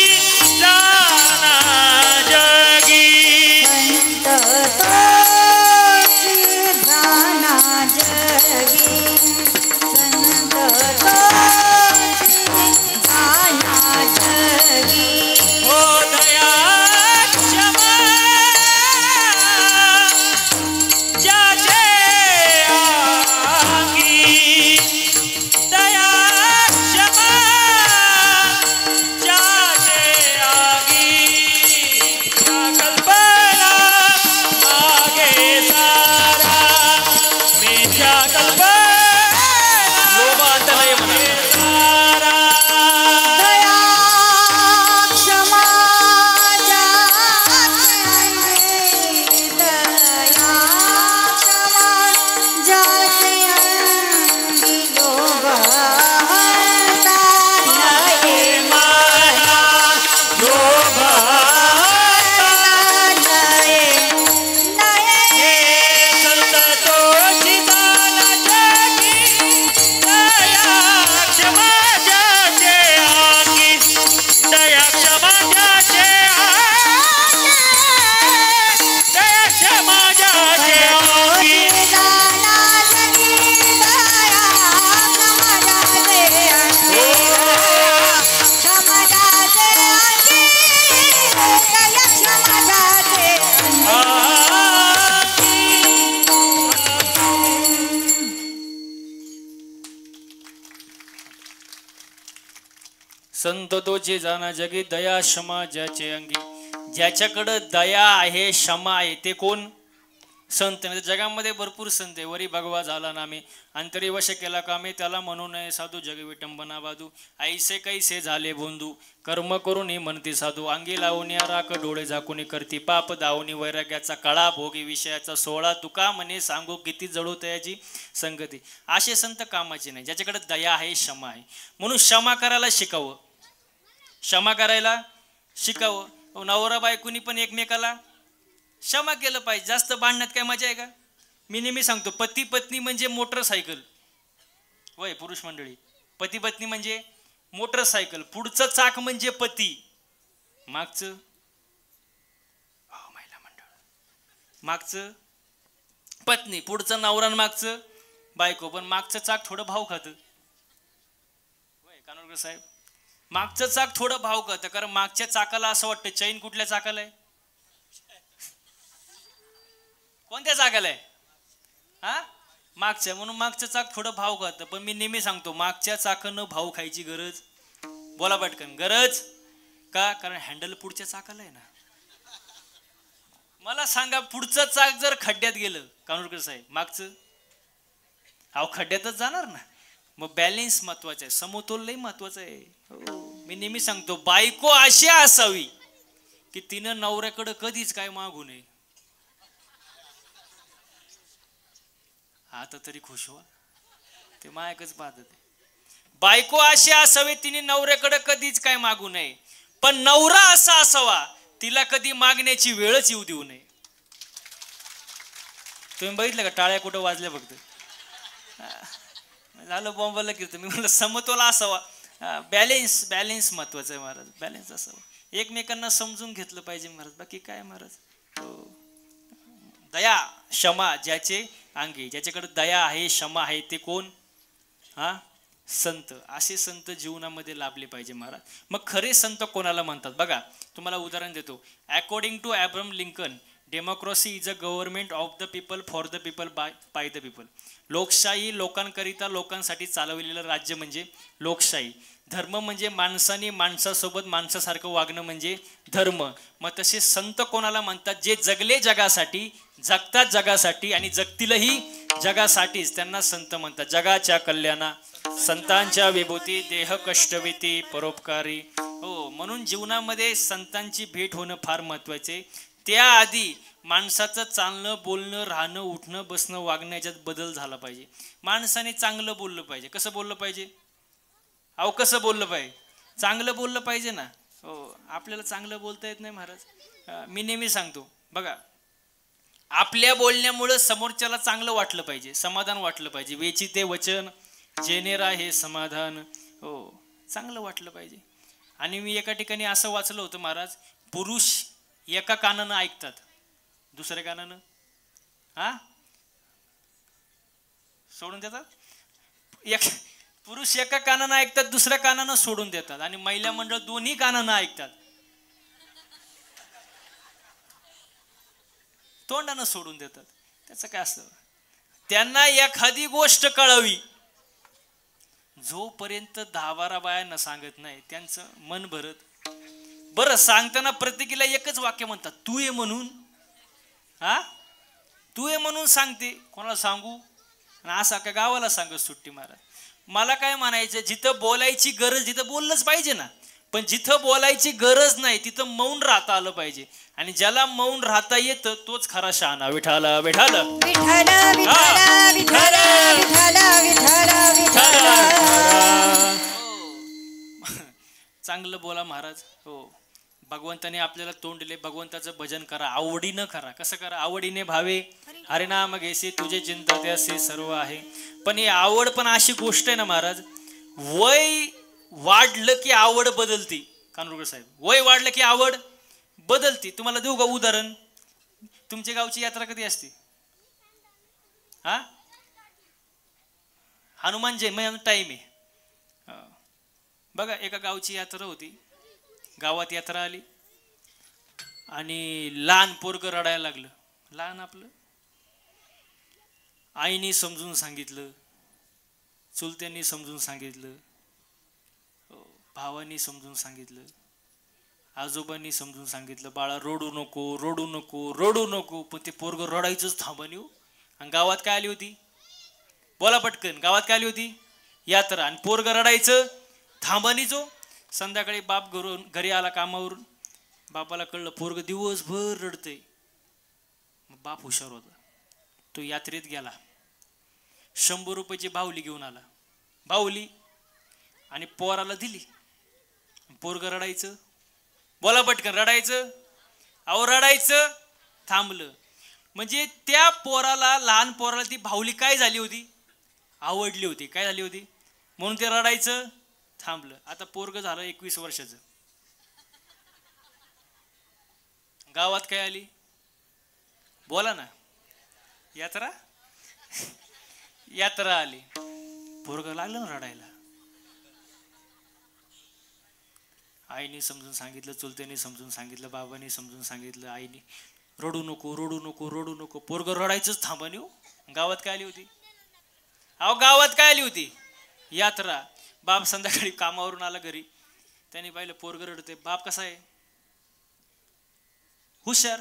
जाना जगी, संत तोची जाना जगी, संत तोची जाना जगी. हो दया क्षमा ज्याचे अंगी, दया क्षमा ज्याचे अंगी, त्या कल्पना मागे सारा, मी त्या कल्पना लोभांत नाही म्हणा. सारा. दया क्षमा ज्याचे दया क्षमा ज्याचे अंगी लोभांता नये माया लोभांता नये नये. संत तोची जाना जगी, दया क्षमा ज्याचे अंगी, दया क्षमा ज्याचे अंगी, दया क्षमा ज्याचे अंगी. जाना जगी, दया क्षमा ज्याचे अंगी, क्षमा ज्याचे अंगी, दया क्षमा ज्याचे अंगी. संत तोचे जाना जगी, दया क्षमा ज्याचे अंगी. ज्याच्याकडं दया आहे, क्षमा आहे, ते कोण? संत. नाही जगामध्ये भरपूर संत आहे. वरी भगवा झाला नामे, अंतरी वश केला कामे, त्याला म्हणू नये साधू, जग विटंबना बाधू, ऐसे कैसे झाले बोंधू, कर्म करून म्हणते साधू, अंगी लावून राख, डोळे झाकून करती पाप, दावणी वैराग्याचा कळा, भोगी विषयाचा सोहळा, तुका म्हणे सांगू किती जळू तयाची संगती. असे संत कामाचे नाही, ज्याच्याकडे दया आहे, क्षमा आहे. म्हणून क्षमा करायला शिकावं, क्षमा करायला शिकावं. नवरा बायकोनी पण एकमेकाला क्षमा केलं पाहिजे. जास्त भांडण्यात काय मजा आहे का? मी नेहमी सांगतो, पती पत्नी म्हणजे मोटरसायकल. वय पुरुष मंडळी, पती पत्नी म्हणजे मोटरसायकल. पुढचं चाक म्हणजे पती, मागचं महिला मंडळ, मागचं पत्नी, पुढचं नवरा, मागचं बायको. पण मागचं चाक थोडं भाव खातं. वय कानोरकर साहेब, मागचं चाक थोडं भाव खातं, कारण मागच्या चाकाला असं वाटतं चैन कुठल्या चाकाला आहे, कोणत्या चाकाला आहे, हा मागच्या. म्हणून मागचं चाक थोडं भाव खातं. पण मी नेहमी सांगतो, मागच्या चाकानं भाव खायची गरज, बोला पटकन, गरज का? कारण हँडल पुढच्या चाकाला आहे ना. मला सांगा, पुढचं चाक जर खड्ड्यात गेलं कानूरकर साहेब, मागचं अहो खड्ड्यातच जाणार ना. मग बॅलेन्स महत्वाचा आहे, समतोल लई महत्वाचं आहे. मी नेहमी सांगतो, बायको अशी असावी की तिनं नवऱ्याकडे कधीच काय मागू नये. आता तरी खुश व्हा, ते मायकच पाहत ते. बायको अशी असावी तिने नवऱ्याकडे कधीच काय मागू नये, पण नवरा असा असावा तिला कधी मागण्याची वेळच येऊ देऊ नये. तुम्ही बघितलं का टाळ्या कुठं वाजल्या फक्त? झालं बॉम्बला कीर्त. मी म्हणलं समतोल असावा, बॅलेन्स महत्वाचं आहे महाराज. बॅलेन्स असावा, एकमेकांना समजून घेतलं पाहिजे महाराज, बाकी काय महाराज. दया क्षमा ज्याचे अंगी, ज्याच्याकडे दया आहे क्षमा आहे ते कोण? संत. असे संत जीवनामध्ये लाभले पाहिजे महाराज. मग खरे संत कोणाला म्हणतात बघा, तुम्हाला उदाहरण देतो. According to Abraham Lincoln, democracy is a government of the people, for the people, by the people. लोकशाही लोकांकरिता लोकांसाठी चालवलेलं राज्य म्हणजे लोकशाही. धर्म म्हणजे माणसाने माणसासोबत माणसासारखं वागणं म्हणजे धर्म. मग तसे संत कोणाला म्हणतात? जे जगले जगासाठी, जगतात जगासाठी आणि जगतीलही जगासाठीच, त्यांना संत म्हणतात. जगाच्या कल्याणा संतांच्या विभूती, देह कष्टविती परोपकारी. हो, म्हणून जीवनामध्ये संतांची भेट होणं फार महत्वाचे. त्याआधी माणसाचं चालणं बोलणं राहणं उठणं बसणं वागणं याच्यात बदल झाला पाहिजे. माणसाने चांगलं बोललं पाहिजे. कसं बोललं पाहिजे? अहो कसं बोललं पाहिजे? चांगलं बोललं पाहिजे ना. हो, आपल्याला चांगलं बोलता येत नाही महाराज. मी नेहमी सांगतो बघा, आपल्या बोलण्यामुळं समोरच्याला चांगलं वाटलं पाहिजे, समाधान वाटलं पाहिजे. वेचिते वचन जेनेरा हे समाधान. हो, चांगलं वाटलं पाहिजे. आणि मी एका ठिकाणी असं वाचलं होतं महाराज, पुरुष एका कानानं ऐकतात, दुसऱ्या कानानं सोडून देतात. पुरुष एका कानानं ऐकतात, दुसऱ्या कानानं सोडून देतात. आणि महिला मंडळ दोन्ही कानानं ऐकतात, तोंडानं सोडून देतात. त्याचं काय असतं? त्यांना एखादी गोष्ट कळावी, जोपर्यंत 10-12 बायांना सांगत नाही त्यांचं मन भरत. बरं, सांगताना प्रत्येकीला एकच वाक्य म्हणतात, तू ये म्हणून. तू ये म्हणून सांगते, कोणाला सांगू? असं का गावाला सांगत सुट्टी महाराज. मला काय म्हणायचं, जिथं बोलायची गरज तिथं बोललंच पाहिजे ना, पण जिथं बोलायची गरज नाही तिथं मौन राहता आलं पाहिजे. आणि ज्याला मौन राहता येतं तोच खरा शहाणा. विठाल विठाल चांगलं बोला महाराज. हो, भगवंताने आपल्याला तोंड दिले, भगवंताचं भजन करा, आवडीनं करा. कसं करा? आवडीने भावे हरिनाम घेसे, तुझे चिंता ते असे सर्व आहे. पण ही आवड पण अशी गोष्ट आहे ना महाराज, वय वाढलं की आवड बदलती. कानूरकर साहेब, वय वाढलं की आवड बदलती. तुम्हाला देऊ का उदाहरण? तुमच्या गावची यात्रा कधी असते? हनुमान जयंती टाइम आहे बघा. एका गावची यात्रा होती, गावात यात्रा आली आणि लहान पोरग रडायला लागलं. लहान आपलं. आईने समजून सांगितलं, चुलत्यांनी समजून सांगितलं, भावानी समजून सांगितलं, आजोबांनी समजून सांगितलं, बाळा रडू नको रडू नको रडू नको. पण ते पोरग रडायचंच थांबणी हो. आणि गावात काय आली होती? बोला पटकन, गावात काय आली होती? यात्रा. आणि पोरग रडायचं थांबणीचो. संध्याकाळी बाप घरी आला कामावरून, बापाला कळलं पोरग दिवसभर रडतंय. मग बाप हुशार होता, तो यात्रेत गेला, 100 रुपयाची बाहुली घेऊन आला. बाहुली आणि पोराला दिली. पोरग रडायचं, बोला पटकन, रडायचं. अहो रडायचं थांबलं. म्हणजे त्या पोराला, लहान पोराला ती बाहुली काय झाली होती? आवडली होती. काय झाली होती? म्हणून ते रडायचं थांबलं. आता पोरग झालं 21 वर्षाचं. गावात काय आली? बोला ना. यात्रा. यात्रा आली, पोरग लागलं ना रडायला. आईने समजून सांगितलं, चुलत्याने समजून सांगितलं, बाबांनी समजून सांगितलं, आईने रडू नको रडू नको रडू नको. पोरग रडायचंच थांबणी हो. गावात काय आली होती? अहो गावात काय आली होती? यात्रा. बाप संध्याकाळी कामावरून आला घरी, त्याने पाहिलं पोरग रडते. बाप कसा आहे? हुशार.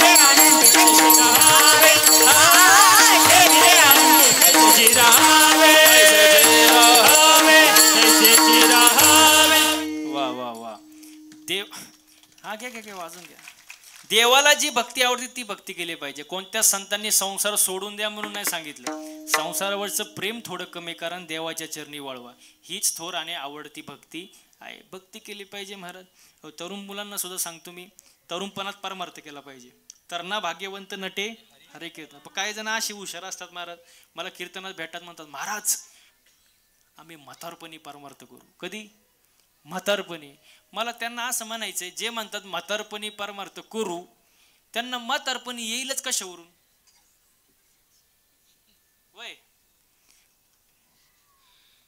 हा घ्या घ्या घ्या, वाजून घ्या. देवाला जी भक्ती आवडते ती भक्ती केली पाहिजे. कोणत्या संतांनी संसार सोडून द्या म्हणून नाही सांगितलं. संसारावरचं प्रेम थोडं कमी करा, देवाच्या चरणी वळवा. हीच थोर आणि आवडती भक्ती आहे. भक्ती केली पाहिजे महाराज. तरुण मुलांना सुद्धा सांगतो मी, तरुणपणात परमार्थ केला पाहिजे. तरणा भाग्यवंत नटे हरे कीर्तन. पण काही जण अशी हुशार असतात महाराज, मला कीर्तनात भेटतात, म्हणतात महाराज आम्ही म्हातारपणी परमार्थ करू. कधी? म्हातारपणी. मला त्यांना असं म्हणायचंय, जे म्हणतात म्हातारपणी परमार्थ करू, त्यांना म्हातारपणी येईलच कशावरून? वय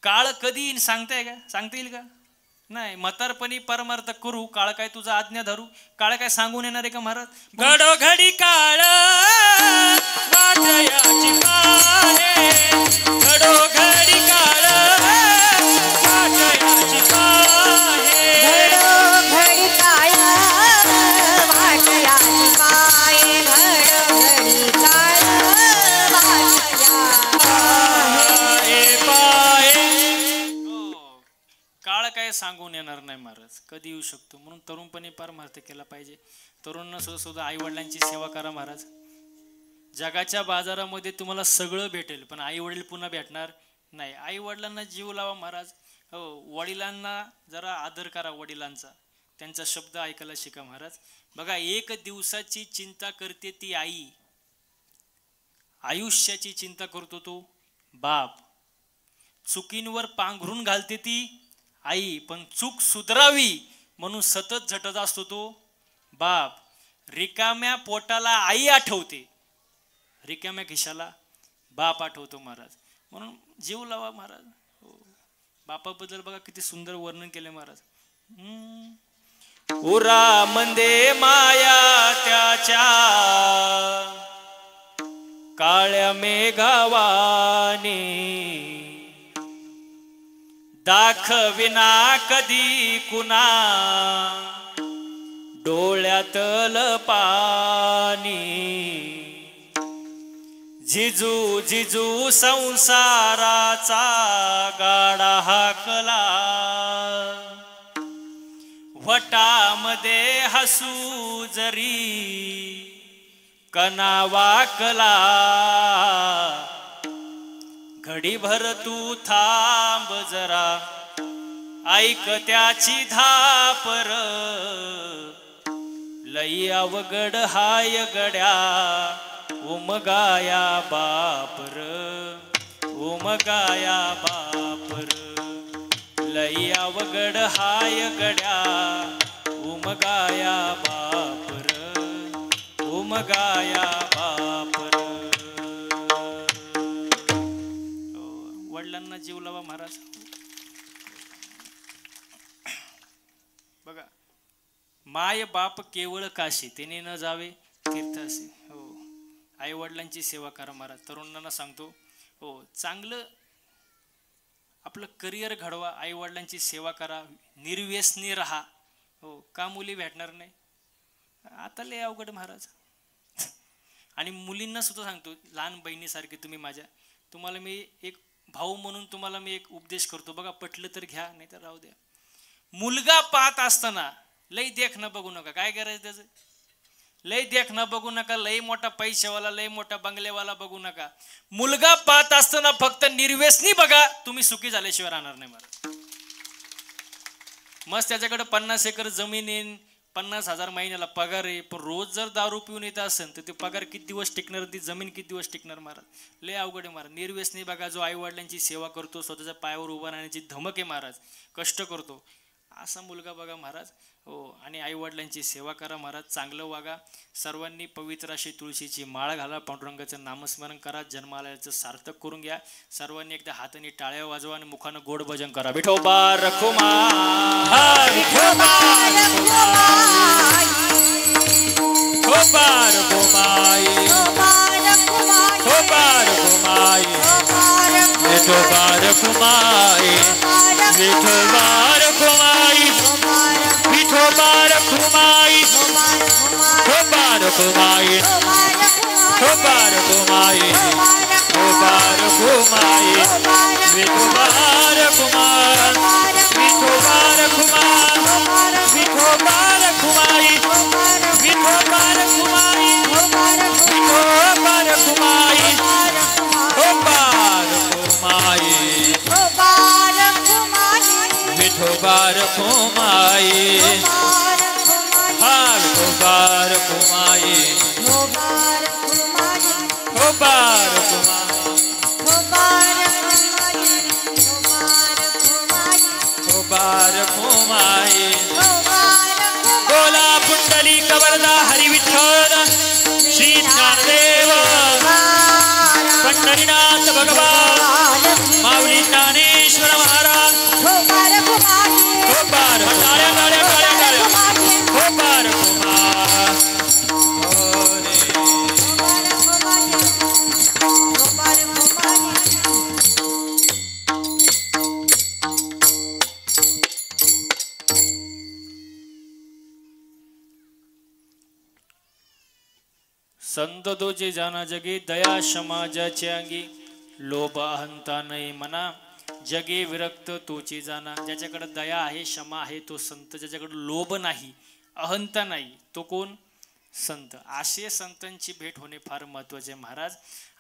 काळ कधी येईल सांगताय का? सांगता येईल का? नाही. म्हातारपणी परमार्थ करू, काळ काय तुझा आज्ञा धरू. काळ काय सांगून येणार आहे का महाराज? घडोघडी काळ वाटयाची पाहे, घडोघडी काळ वाटयाची पाहे, घडोघडी काळ वाटयाची पाहे, घडोघडी काळ वाटयाची पाहे. काळ काय सांगून येणार नाही महाराज, कधी येऊ शकतो. म्हणून तरुणपणी परमार्थ केला पाहिजे. तरुणांना सुद्धा आई वडिलांची सेवा करा महाराज. जगाच्या बाजारामध्ये तुम्हाला सगळं भेटेल, पण आई वडील पुन्हा भेटणार नाही. आई वडिलांना जीव लावा महाराज. हो, वडिलांना जरा आदर करा वडिलांचा, त्यांचा शब्द ऐकायला शिका महाराज. बघा, एक दिवसाची चिंता करते ती आई, आयुष्याची चिंता करतो तो बाप. चुकींवर पांघरून घालते ती आई, पण चूक सुधारावी म्हणून सतत झटत असतो तो बाप. रिकाम्या पोटाला आई आठवते, रिकाम्या खिशाला बाप आठवतो महाराज. म्हणून जीव लावा महाराज. हो, बापाबद्दल बघा किती सुंदर वर्णन केले महाराज. उरा मंदे माया त्याच्या काळ्या मेघावानी, दाखविना कधी कुणा डोळ्यातल पाणी. जिजू जिजू संसाराचा गाडा हाकला, वटामध्ये हसू जरी कना वाकला. घडीभर तू थांब जरा, ऐक त्याची धापर, लई अवघड हाय गड्या उमगाया बापर, उमगाया बापर. लई अवघड हाय गड्या उमगाया बापर, उमगाया बापर. वडिलांना जीव लावा महाराज. बघा, माय बाप केवळ काशी, त्याने न जावे तीर्थासी. हो, आई वडिलांची सेवा करा महाराज. तरुणांना सांगतो, हो, चांगलं आपलं करिअर घडवा, आई वडिलांची सेवा करा, निर्व्यसनी राहा. हो, का मुली भेटणार नाही? आता लय अवघड महाराज. आणि मुलींना सुद्धा सांगतो, लहान बहिणीसारखी तुम्ही माझ्या, तुम्हाला मी एक भाऊ म्हणून तुम्हाला मी एक उपदेश करतो. बघा, पटलं तर घ्या, नाही तर राहू द्या. मुलगा पाहत असताना लय देख न बघू नका. काय करायचं त्याचं? लय देख न बघू नका, लय मोठा पैशावाला, लय मोठा बंगलेवाला बघू नका. मुलगा पाहत असताना फक्त निर्व्यसनी बघा, तुम्ही सुखी झाल्याशिवाय राहणार नाही महाराज. मस्त त्याच्याकडे 50 एकर जमीन येईन, 50,000 महिन्याला पगार आहे, पण रोज जर दारू पिऊन येत असेल तर ते पगार किती दिवस टिकणार, ती जमीन किती दिवस टिकणार महाराज. लय अवघड आहे महाराज. निर्व्यसनी बघा, जो आई वडिलांची सेवा करतो, स्वतःच्या पायावर उभा राहण्याची धमक आहे महाराज, कष्ट करतो, असा मुलगा बघा महाराज. हो, आणि आई वडिलांची सेवा करा महाराज, चांगलं वागा. सर्वांनी पवित्र अशी तुळशीची माळ घाला, पांडुरंगाचं नामस्मरण करा, जन्मालयाचं सार्थक करून घ्या. सर्वांनी एकदा हाताने टाळ्या वाजवा आणि मुखानं गोड भजन करा. विठोबा रखुमा, विठोबा रखुमाई, विठोबा रखुमाई, विठोबा रखुमाई, विठोबा रखुमाई, विठोबा रखुमाई, विठोबा रखुमाई, विठोबा रखुमाई, विठोबा रखुमाई, विठोबा रखुमाई, विठोबा रखुमाई, विठोबा रखुमाई, विठोबा रखुमाई. विठोबार खुमाई हा विठोबार खुमाई विठोबार विठोबार खुमाई बोला पुंडली कवरदा हरी विठ्ठल श्री ज्ञानदेव पंढरीनाथ भगवान माऊली ज्ञानेश्वर महाराज विठोबार टाळ्या टाळ्या टाळ्या टाळ्या विठोबार खुमाई संत तुझे जाना जगे दया समाजाचे अंगी लोभ अहंता नाही मना जगे विरक्त तोची जाना. ज्याच्याकडे दया आहे क्षमा आहे तो संत. ज्याच्याकडे लोभ नाही अहंता नाही तो कोण संत. असे संतांची भेट होणे फार महत्वाचे महाराज.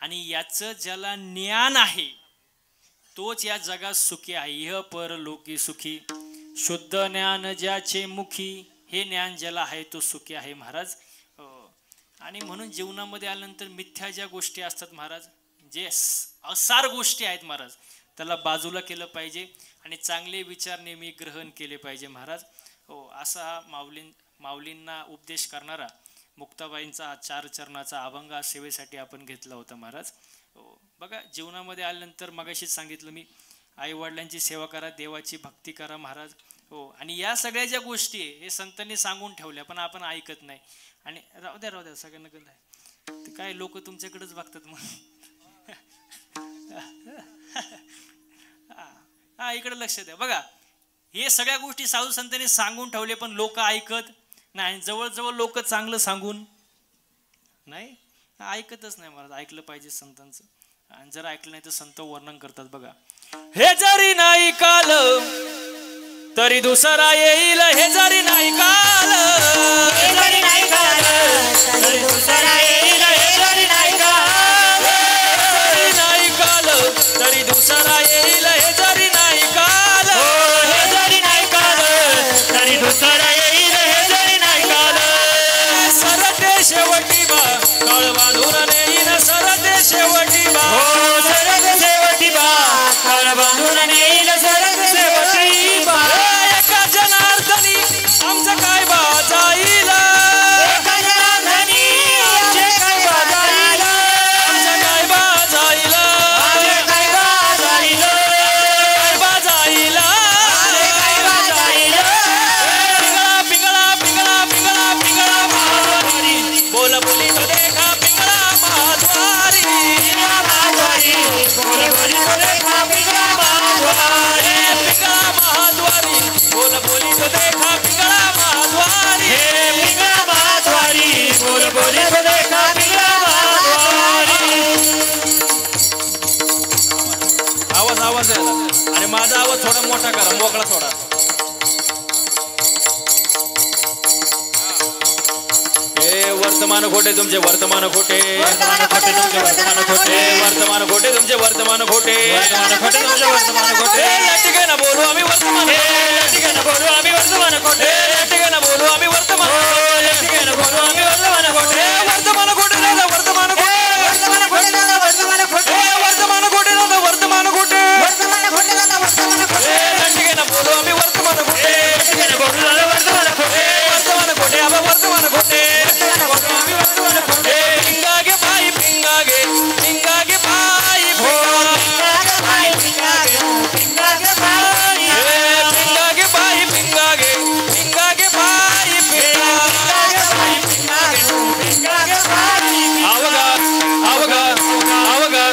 आणि याचं ज्याला ज्ञान आहे तोच या जगात सुखी आहे. इह पर लोकी सुखी शुद्ध ज्ञान ज्याचे मुखी. हे ज्ञान ज्याला आहे तो सुखी आहे महाराज. आणि म्हणून जीवनामध्ये आल्यानंतर मिथ्या ज्या गोष्टी असतात महाराज जे असार गोष्टी आहेत महाराज त्याला बाजूला केलं पाहिजे आणि चांगले विचार नेहमी ग्रहण केले पाहिजे महाराज. हो असा हा माऊलींना उपदेश करणारा मुक्ताबाईंचा हा 4 चरणाचा अभंग सेवेसाठी आपण घेतला होता महाराज. हो बघा जीवनामध्ये आल्यानंतर मगाशीच सांगितलं मी आई वडिलांची सेवा करा देवाची भक्ती करा महाराज. हो आणि या सगळ्या ज्या गोष्टी आहे हे संतांनी सांगून ठेवल्या पण आपण ऐकत नाही. आणि राहू द्या सगळ्यांना गंध आहे ते काय लोक तुमच्याकडेच बघतात मग. हा इकडे लक्ष द्या. बघा हे सगळ्या गोष्टी साधू संतांनी सांगून ठेवले पण लोक ऐकत नाही. जवळजवळ लोक चांगलं सांगून नाही ऐकतच नाही महाराज. ऐकलं पाहिजे संतांचं. आणि जर ऐकलं नाही तर संत वर्णन करतात बघा. हे जरी नाही काल तरी दुसरा येईल. हे जरी नाही काल तरी नाही काल तरी दुसरा येईल. हे जरी नाही काल तरी नाही काल तरी दुसरा येईल. हे जरी नाही काल हे जरी नाही काल तरी दुसरा येईल. हे जरी नाही काल सरते शेवटी बा काळ बांधून नेईन. सरते शेवटी बा हो सरते शेवटी बा काळ बांधून नेईन. सरते शेवटी बा एका जनार्दनी आमचं काय बा जाईल. एका जनार्दनी आमचे काय बा जाईल. आमचं काय बा जाईल. आमचे काय बा जाईल. काय बा जाईल. काय बा जाईल. पिंगळा पिंगळा पिंगळा पिंगळा महाद्वारी बोल बोली तो देखा. पिंगळा महाद्वारी पिंगळा महाद्वारी बोल बोली तो देखा. पिंगळा महाद्वारी पिंगळा महाद्वारी बोल बोली तो देखा. पिंगळा महाद्वारी पिंगळा महाद्वारी बोल बोली तो देखा. पिंगळा महाद्वारी. आवाज यायला आणि माझा आवाज थोडा मोठा करा मोकळा सोडा. हे वर्तमान खोटे तुमचे वर्तमान खोटे. वर्तमान खोटे तुमचे वर्तमान खोटे. वर्तमान खोटे तुमचे वर्तमान खोटे. वर्तमान खोटे तुमचे वर्तमान खोटे. ठीक ना बोलू आम्ही वर्तमान. ठीक ना बोलू आम्ही वर्तमान खोटे. ठीक ना बोलू आम्ही वर्तमान. ठीक ना बोलू आम्ही वर्तमान खोटे. वर्तमान खोटे दादा वर्तमान खोटे. वर्तमान खोटे दादा वर्तमान खोटे. वर्तमान खोटे दादा वर्तमान खोटे. वर्तमान खोटे दादा वर्तमान खोटे. ठीक ना बोलू आम्ही वर्तमान खोटे. ठीक ना बोलू दादा वर्तमान खोटे. वर्तमान खोटे आबा वर्तमान खोटे. पिंगागे भाई पिंगागे पिंगागे भाई पिंगागे भाई पिंगागे पिंगागे भाई पिंगागे भाई पिंगागे पिंगागे भाई पिंगागे भाई पिंगागे पिंगागे भाई. आवगा आवगा आवगा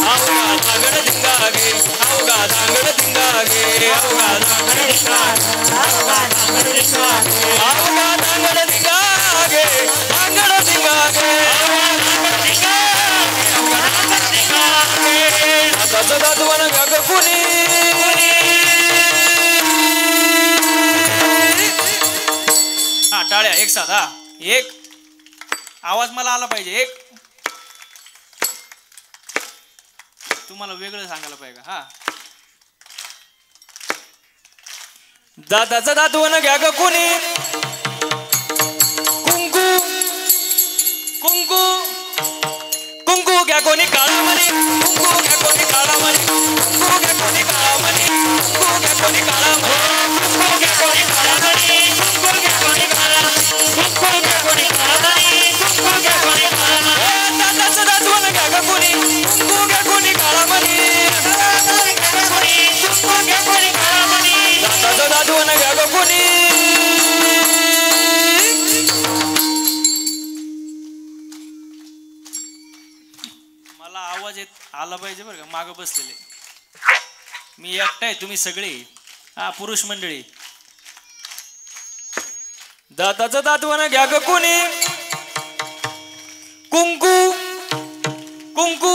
आवगा धागड धिंगागे. आवगा धागड धिंगागे. आवगा धागड धिंगागे. आवगा धागड धिंगागे. आवगा धागड धिंगागे. धागड धिंगागे. दादा दादवन गाग कुणी. हा टाळ्या एक साथ. हा एक आवाज मला आला पाहिजे. एक तुम्हाला वेगळं सांगायला पाहिजे. हा दादाचं दातवण घ्या ग कोणी कुंकू कुंकू कुंकू घ्या कोणी काळा म्हणे कुंकू घ्या कोणी काळा म्हणे कुंकू घ्या कोणी काळा म्हणे कुंकू घ्या कोणी काळा म्हणे कुंकू घ्या कोणी काळा म्हणे कुंकू घ्या कोणी काळा कुंकू घ्या कोणी काळा म्हणे कुंकू घ्या कोणी काळा म्हणे दादाचं दातवण घ्या ग कोणी कुंकू घ्या कोणी काळा म्हणे कुंकू घ्या कोणी काळा म्हणे दादाचं दातवण घ्या ग कोणी मला आवाज येत आला पाहिजे बरं का मागं बसलेले मी एकटा आहे तुम्ही सगळे हा पुरुष मंडळी दादाचं दातवण घ्या ग कोणी कुंकू कुंकू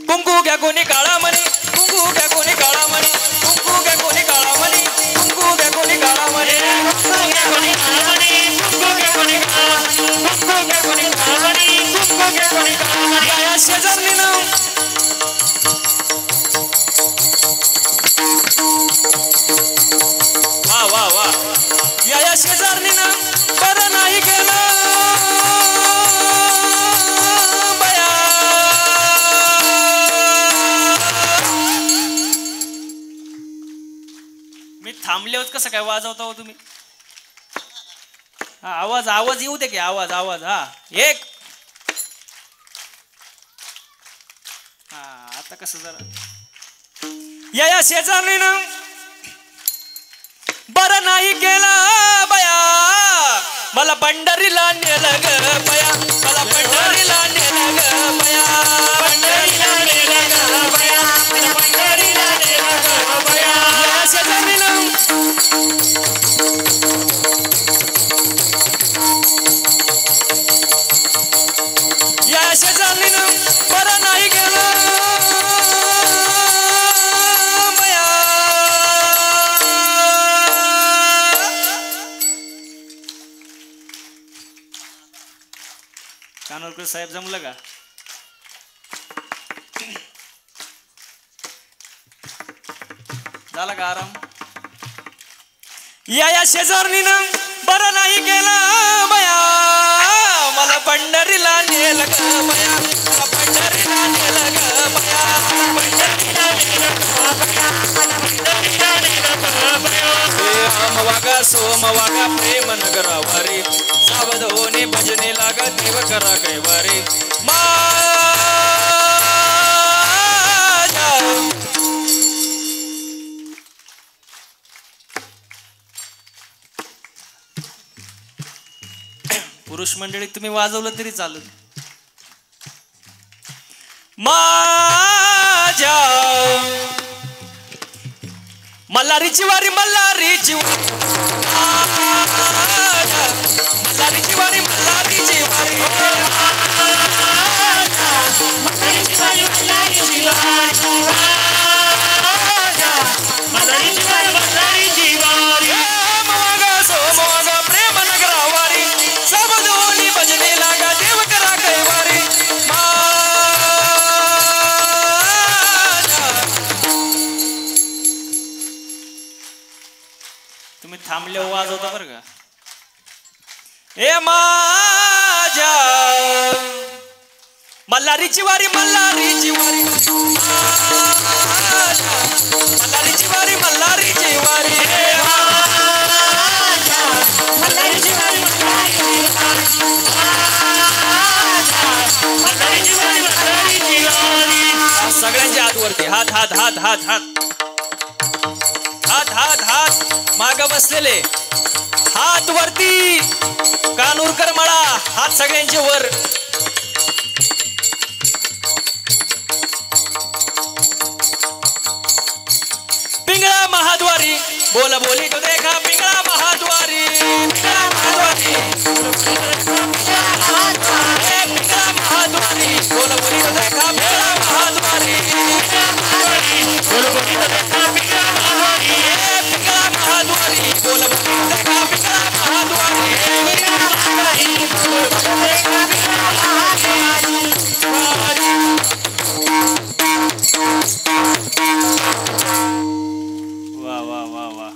कुंकू घ्या कोणी काळा म्हणे कुंकू घ्या कोणी काळा म्हणे कुंकू घ्या कोणी काळा म्हणे कुंकू घ्या कोणी काळा म्हणे कुंकू घ्या कोणी काळा म्हणे कुंकू घ्या कोणी काळा कुंकू घ्या कोणी काळा म्हणे कुंकू घ्या कोणी काळा म्हणे या शेजारणीनं वा वा वा या शेजारणीनं बरं नाही केलं बया मी थांबले होत कसं काय वाजवता हो तुम्ही हा आवाज आवाज येऊ दे की आवाज आवाज हा एक हा आता कसं जरा या शेजारणीनं बरं नाही केलं बया मला पंढरीला नेलं ग बया मला पंढरीला नेलं ग बया पंढरीला नेलं ग बया मला पंढरीला नेलं ग बया या शेजारणीनं या शेजारणीनं बरं नाही केलं बया कानोरकर साहेब जमलं का झाला का आराम या शेजारणीनं बरं नाही केलं बया मला पंढरीला नेलं ग बया मला पंढरीला नेलं ग बया पंढरीला नेलं ग बया मला पंढरीला नेलं ग बया हे हम वागा सोम वागा प्रेम नगरावारी सावध होणे भजने लागा देव करा कैवारी माझ्या पुरुष मंडळी तुम्ही वाजवलं तरी चालत माझ्या मल्हारीची वारी मल्हारीची मल्हारीची वारी मल्हारीची वारी मल्हारीची वारी मल्हारीची वारी मल्हारीची वारी मवागा सोमवागा प्रेम नगरावारी सबदोनी भजने लागा देव करा कैवारी तुम्ही थांबले वाजवता बरं का ए माझ्या मल्हारीची वारी मल्हारीची वारी मल्हारीची वारी मल्हारीची वारी मल्हारीची वारी मल्हारीची वारी मल्हारीची वारी सगळ्यांच्या हात वरती हात हात हात हात हात हात हात हात माग बसलेले हात वरती कानूरकर मळा हात सगळ्यांचे वर पिंगळा महाद्वारी बोल बोली तो देखा पिंगळा महाद्वारी पिंगळा महाद्वारी पिंगळा महाद्वारी बोल बोली तो देखा पिंगळा महाद्वारी पिंगळा महाद्वारी बोल बोली तो देखा पिंगळा महाद्वारी वा वा वा वा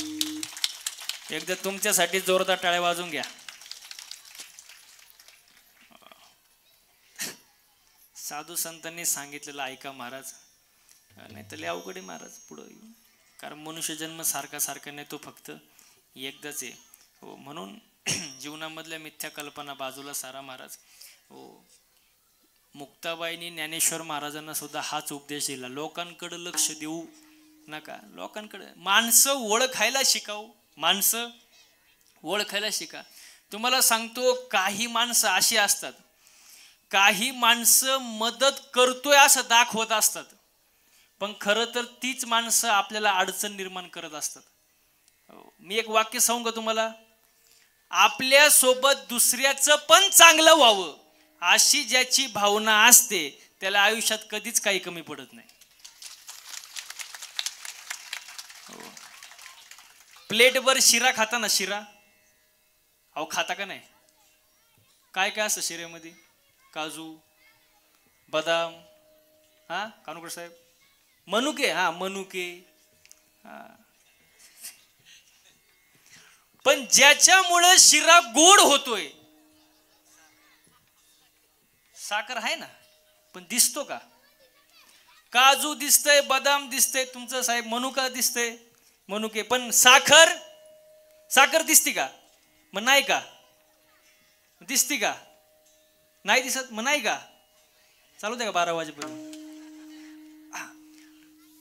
एकदा तुमच्यासाठी जोरदार टाळ्या वाजून घ्या. साधू संतांनी सांगितलेलं ऐका महाराज, नाही तर लय अवघड आहे महाराज पुढं. कारण मनुष्य जन्म सारखा सारखा नाही, तो फक्त एकदाच आहे. हो, म्हणून जीवनामधल्या मिथ्या कल्पना बाजूला सारा महाराज. हो, मुक्ताबाईंनी ज्ञानेश्वर महाराजांना सुद्धा हाच उपदेश दिला, लोकांकडे लक्ष देऊ नका, लोकांकडे माणसं ओळखायला शिकाव, माणसं ओळखायला शिका. तुम्हाला सांगतो, काही माणसं अशी असतात, काही माणसं मदत करतोय असं दाखवत असतात, पण खरं तर तीच माणसं आपल्याला अडचण निर्माण करत असतात. मी एक वाक्य सांगू का तुम्हाला, आपल्या सोबत दुसऱ्याचं पण चांगलं व्हावं अशी ज्याची भावना असते त्याला आयुष्यात कधीच काही कमी पडत नाही. प्लेटवर शिरा खाता ना, शिरा अहो खाता का नाही? काय काय असतं शिऱ्यामध्ये? काजू, बदाम, हा कानूकर साहेब, मनुके, हा मनुके, हा. पण ज्याच्यामुळे शिरा गोड होतोय, साखर आहे ना, पण दिसतो का? काजू दिसतंय, बदाम दिसतंय, तुमचं साहेब मनुका दिसतंय, मनुके, पण साखर, साखर दिसती का? मग नाही का? दिसती का? नाही दिसत, मग नाही का? चालू दे का 12 वाजेपर्यंत?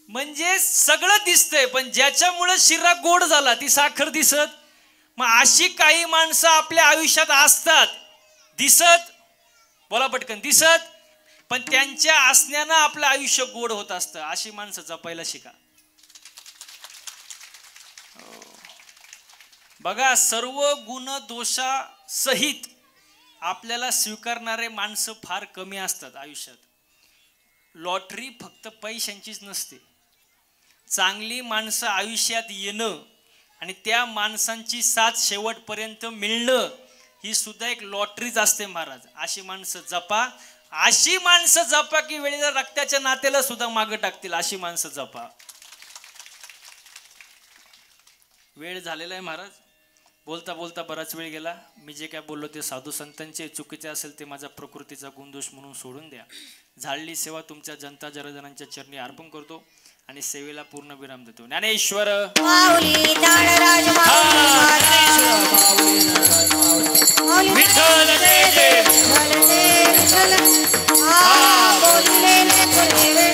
म्हणजे सगळं दिसतंय, पण ज्याच्यामुळे शिरा गोड झाला ती साखर दिसत. मग अशी काही माणसं आपल्या आयुष्यात असतात, दिसत, बोला पटकन, दिसत, पण त्यांच्या असण्यानं आपलं आयुष्य गोड होत असतं. अशी माणसं जपायला शिका. बघा, सर्व गुण दोषा सहित आपल्याला स्वीकारणारे माणसं फार कमी असतात आयुष्यात. लॉटरी फक्त पैशांचीच नसते. चांगली माणसं आयुष्यात येणं आणि त्या माणसांची साथ शेवटपर्यंत मिळणं ही सुद्धा एक लॉटरीच असते महाराज. अशी माणसं जपा, अशी माणसं जपा की वेळेला रक्ताच्या नात्याला सुद्धा मागं टाकतील. अशी माणसं जपा. वेळ झालेला आहे महाराज, बोलता बोलता बराच वेळ गेला. मी जे काय बोललो ते साधू संतांचे चुकीचे असेल ते माझ्या प्रकृतीचा गुणदोष म्हणून सोडून द्या. झालेली सेवा तुमच्या जनता जनार्दनांच्या चरणी अर्पण करतो आणि सेवेला पूर्ण विराम देतो. ज्ञानेश्वर माऊली ज्ञानराज माऊली विठ्ठल जय जय. विठ्ठल, विठ्ठल, आ बोलिले पुरे